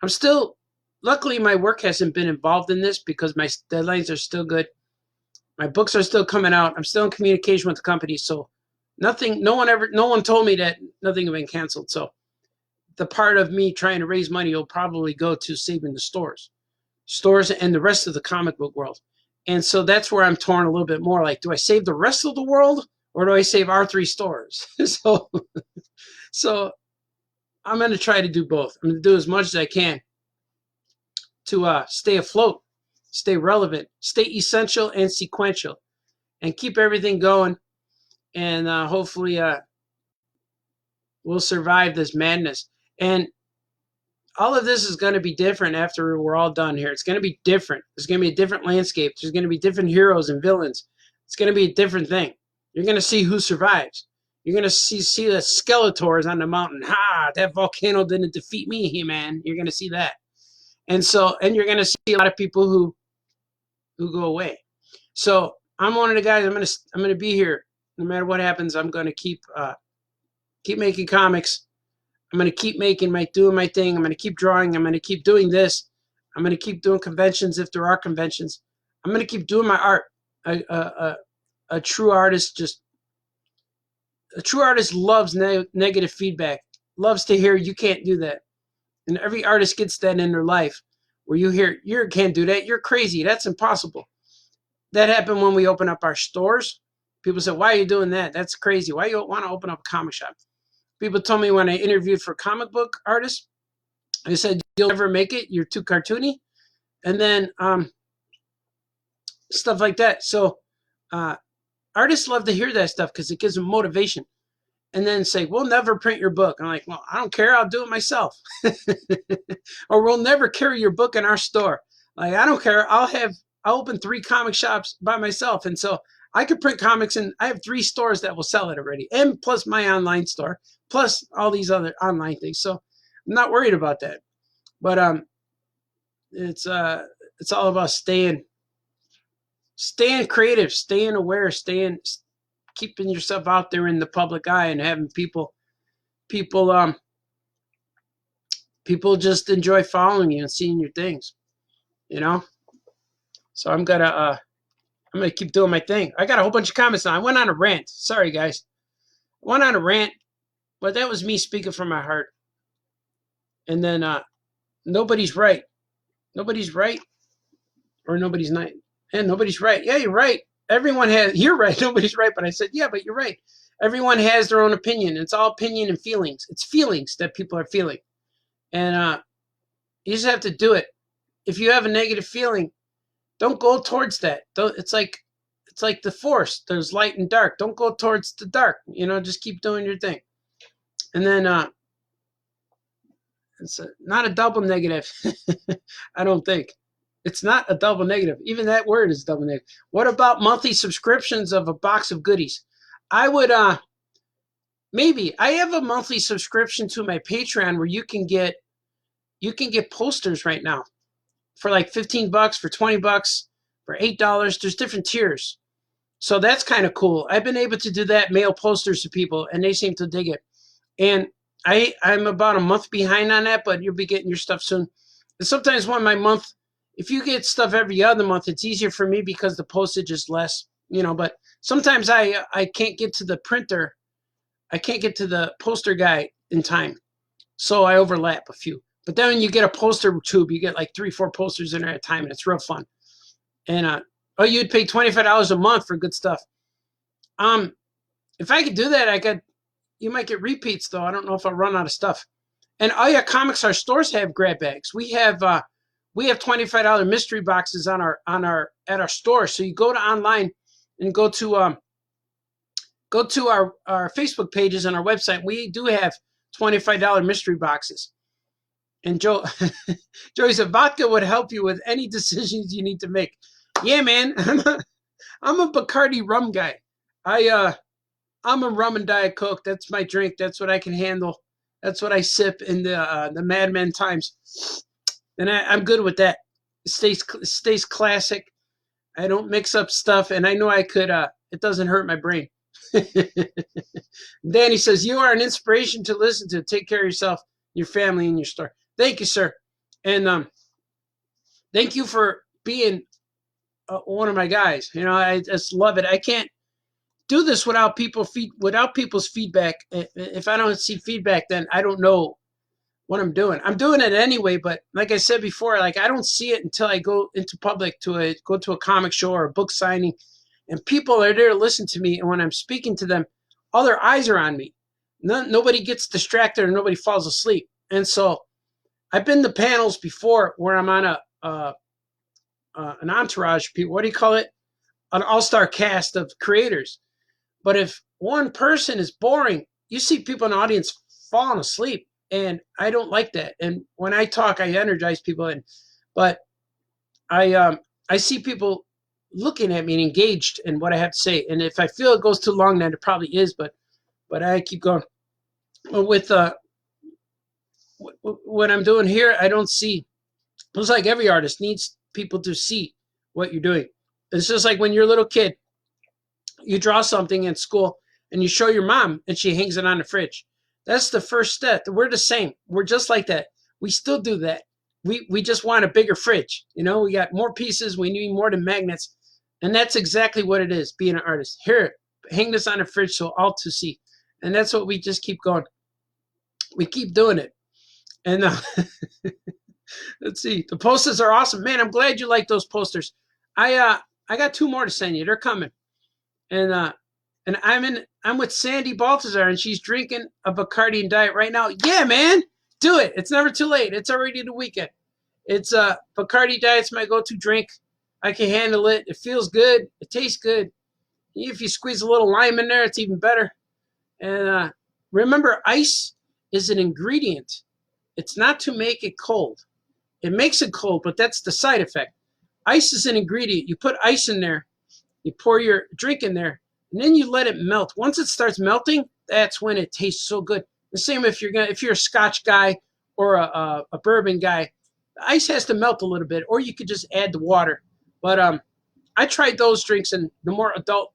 still, luckily my work hasn't been involved in this because my deadlines are still good. My books are still coming out. I'm still in communication with the company. So no one told me that nothing had been canceled. So the part of me trying to raise money will probably go to saving the stores and the rest of the comic book world. And so that's where I'm torn a little bit more. Like, do I save the rest of the world or do I save our 3 stores? So I'm going to try to do both. I'm going to do as much as I can to stay afloat. stay relevant, stay essential and sequential, and keep everything going. And hopefully we'll survive this madness. And all of this is going to be different after we're all done here. It's going to be different. There's going to be a different landscape. There's going to be different heroes and villains. It's going to be a different thing. You're going to see who survives. You're going to see the Skeletors on the mountain. Ha! That volcano didn't defeat me, He-Man. You're going to see that. And you're going to see a lot of people who go away. So I'm one of the guys. I'm going to be here no matter what happens. I'm going to keep making comics. I'm going to keep doing my thing. I'm going to keep drawing. I'm going to keep doing this. I'm going to keep doing conventions if there are conventions. I'm going to keep doing my art. A true artist loves negative feedback, loves to hear you can't do that. And every artist gets that in their life where you hear, you can't do that. You're crazy. That's impossible. That happened when we opened up our stores. People said, why are you doing that? That's crazy. Why you want to open up a comic shop? People told me when I interviewed for comic book artists, they said, you'll never make it. You're too cartoony. And then stuff like that. So artists love to hear that stuff because it gives them motivation. And then say, we'll never print your book. I'm like, well, I don't care. I'll do it myself. Or we'll never carry your book in our store. Like, I don't care. I'll open 3 comic shops by myself. And so I could print comics, and I have 3 stores that will sell it already. And plus my online store, plus all these other online things. So I'm not worried about that. But it's all about staying creative, staying aware, keeping yourself out there in the public eye, and having people just enjoy following you and seeing your things, So I'm gonna keep doing my thing. I got a whole bunch of comments now. I went on a rant. Sorry guys, I went on a rant, but that was me speaking from my heart. And then nobody's right, or nobody's not, and nobody's right. Yeah, you're right. You're right. Nobody's right. But I said, yeah, but you're right. Everyone has their own opinion. It's all opinion and feelings. It's feelings that people are feeling. And you just have to do it. If you have a negative feeling, don't go towards that. It's like the Force. There's light and dark. Don't go towards the dark. Just keep doing your thing. And then it's not a double negative. I don't think. It's not a double negative. Even that word is double negative. What about monthly subscriptions of a box of goodies? I would maybe. I have a monthly subscription to my Patreon where you can get posters right now for like $15, for $20, for $8. There's different tiers. So that's kind of cool. I've been able to do that, mail posters to people, and they seem to dig it. And I'm about a month behind on that, but you'll be getting your stuff soon. And sometimes if you get stuff every other month, it's easier for me because the postage is less, but sometimes I can't get to the printer. I can't get to the poster guy in time. So I overlap a few. But then when you get a poster tube, you get like 3-4 posters in there at a time, and it's real fun. And you'd pay $25 a month for good stuff. If I could do that, you might get repeats though. I don't know if I'll run out of stuff. And Comics, our stores have grab bags. We have $25 mystery boxes at our store. So you go to online and go to our Facebook pages and our website. We do have $25 mystery boxes. And Joey said vodka would help you with any decisions you need to make. Yeah, man, I'm a Bacardi rum guy. I'm a rum and Diet Coke. That's my drink. That's what I can handle. That's what I sip in the Mad Men times. And I'm good with that. It stays classic. I don't mix up stuff, and I know I could. It doesn't hurt my brain. Danny says, you are an inspiration to listen to. Take care of yourself, your family, and your store. Thank you, sir. And thank you for being one of my guys. I just love it. I can't do this without people's feedback. If I don't see feedback, then I don't know what I'm doing. I'm doing it anyway, but like I said before, like I don't see it until I go into public go to a comic show or a book signing, and people are there to listen to me. And when I'm speaking to them, all their eyes are on me. Nobody gets distracted or nobody falls asleep. And so I've been to panels before where I'm on an entourage of people. What do you call it? An all-star cast of creators. But if one person is boring, you see people in the audience falling asleep, and I don't like that. And when I talk, I energize people, but I see people looking at me and engaged in what I have to say. And if I feel it goes too long, then it probably is. But I keep going. With what I'm doing here, I don't see. It's like every artist needs people to see what you're doing. It's just like when you're a little kid, you draw something in school and you show your mom and she hangs it on the fridge. That's the first step. We're the same. We're just like that. We still do that. We just want a bigger fridge. You know, we got more pieces. We need more than magnets. And that's exactly what it is, being an artist. Here, hang this on the fridge so all to see. And that's what we just keep going. We keep doing it. And let's see. The posters are awesome. Man, I'm glad you like those posters. I got 2 more to send you. They're coming. And I'm with Sandy Baltazar, and she's drinking a Bacardi and Diet right now. Yeah, man, do it. It's never too late. It's already the weekend. It's Bacardi Diet's my go-to drink. I can handle it. It feels good. It tastes good. If you squeeze a little lime in there, it's even better. And remember, ice is an ingredient. It's not to make it cold. It makes it cold, but that's the side effect. Ice is an ingredient. You put ice in there. You pour your drink in there, and then you let it melt. Once it starts melting, that's when it tastes so good. The same if you're a Scotch guy or a bourbon guy, the ice has to melt a little bit, or you could just add the water. But I tried those drinks and the more adult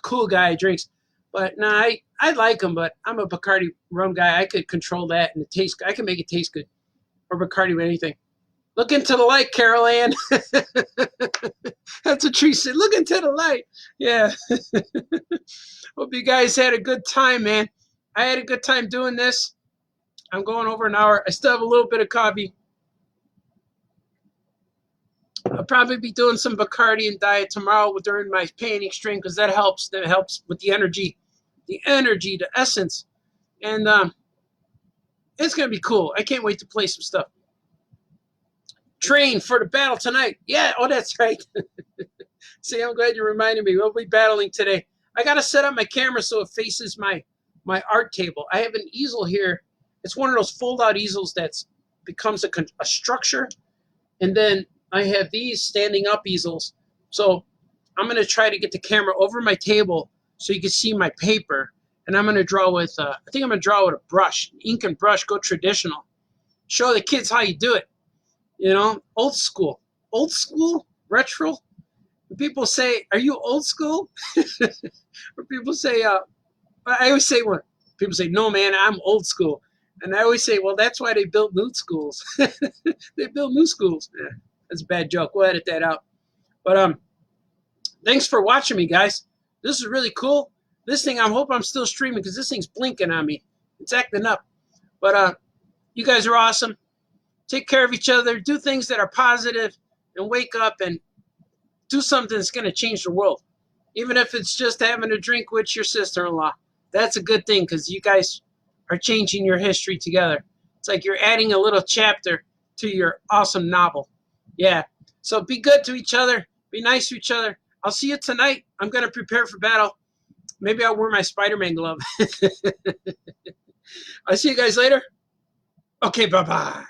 cool guy drinks. But nah, I like them, but I'm a Bacardi rum guy. I could control that, and I can make it taste good, or Bacardi with anything. Look into the light, Carol Ann. That's what Tree said. Look into the light. Yeah. Hope you guys had a good time, man. I had a good time doing this. I'm going over an hour. I still have a little bit of coffee. I'll probably be doing some Bacardi and Diet tomorrow during my painting stream because that helps. That helps with the energy, the essence. And it's going to be cool. I can't wait to play some stuff. Train for the battle tonight. Yeah, oh, that's right. See, I'm glad you reminded me. We'll be battling today. I got to set up my camera so it faces my art table. I have an easel here. It's one of those fold-out easels that becomes a structure. And then I have these standing-up easels. So I'm going to try to get the camera over my table so you can see my paper. And I'm going to draw with, I think I'm going to draw with a brush, ink and brush, go traditional. Show the kids how you do it. You know, old school, retro. People say, "Are you old school?" Or people say, "I always say when people say, no, man, I'm old school," and I always say, "Well, that's why they built new schools. They built new schools." Yeah, that's a bad joke. We'll edit that out. But thanks for watching me, guys. This is really cool. This thing, I hope I'm still streaming because this thing's blinking on me. It's acting up. But you guys are awesome. Take care of each other, do things that are positive, and wake up and do something that's going to change the world. Even if it's just having a drink with your sister-in-law. That's a good thing because you guys are changing your history together. It's like you're adding a little chapter to your awesome novel. Yeah. So be good to each other. Be nice to each other. I'll see you tonight. I'm going to prepare for battle. Maybe I'll wear my Spider-Man glove. I'll see you guys later. Okay, bye-bye.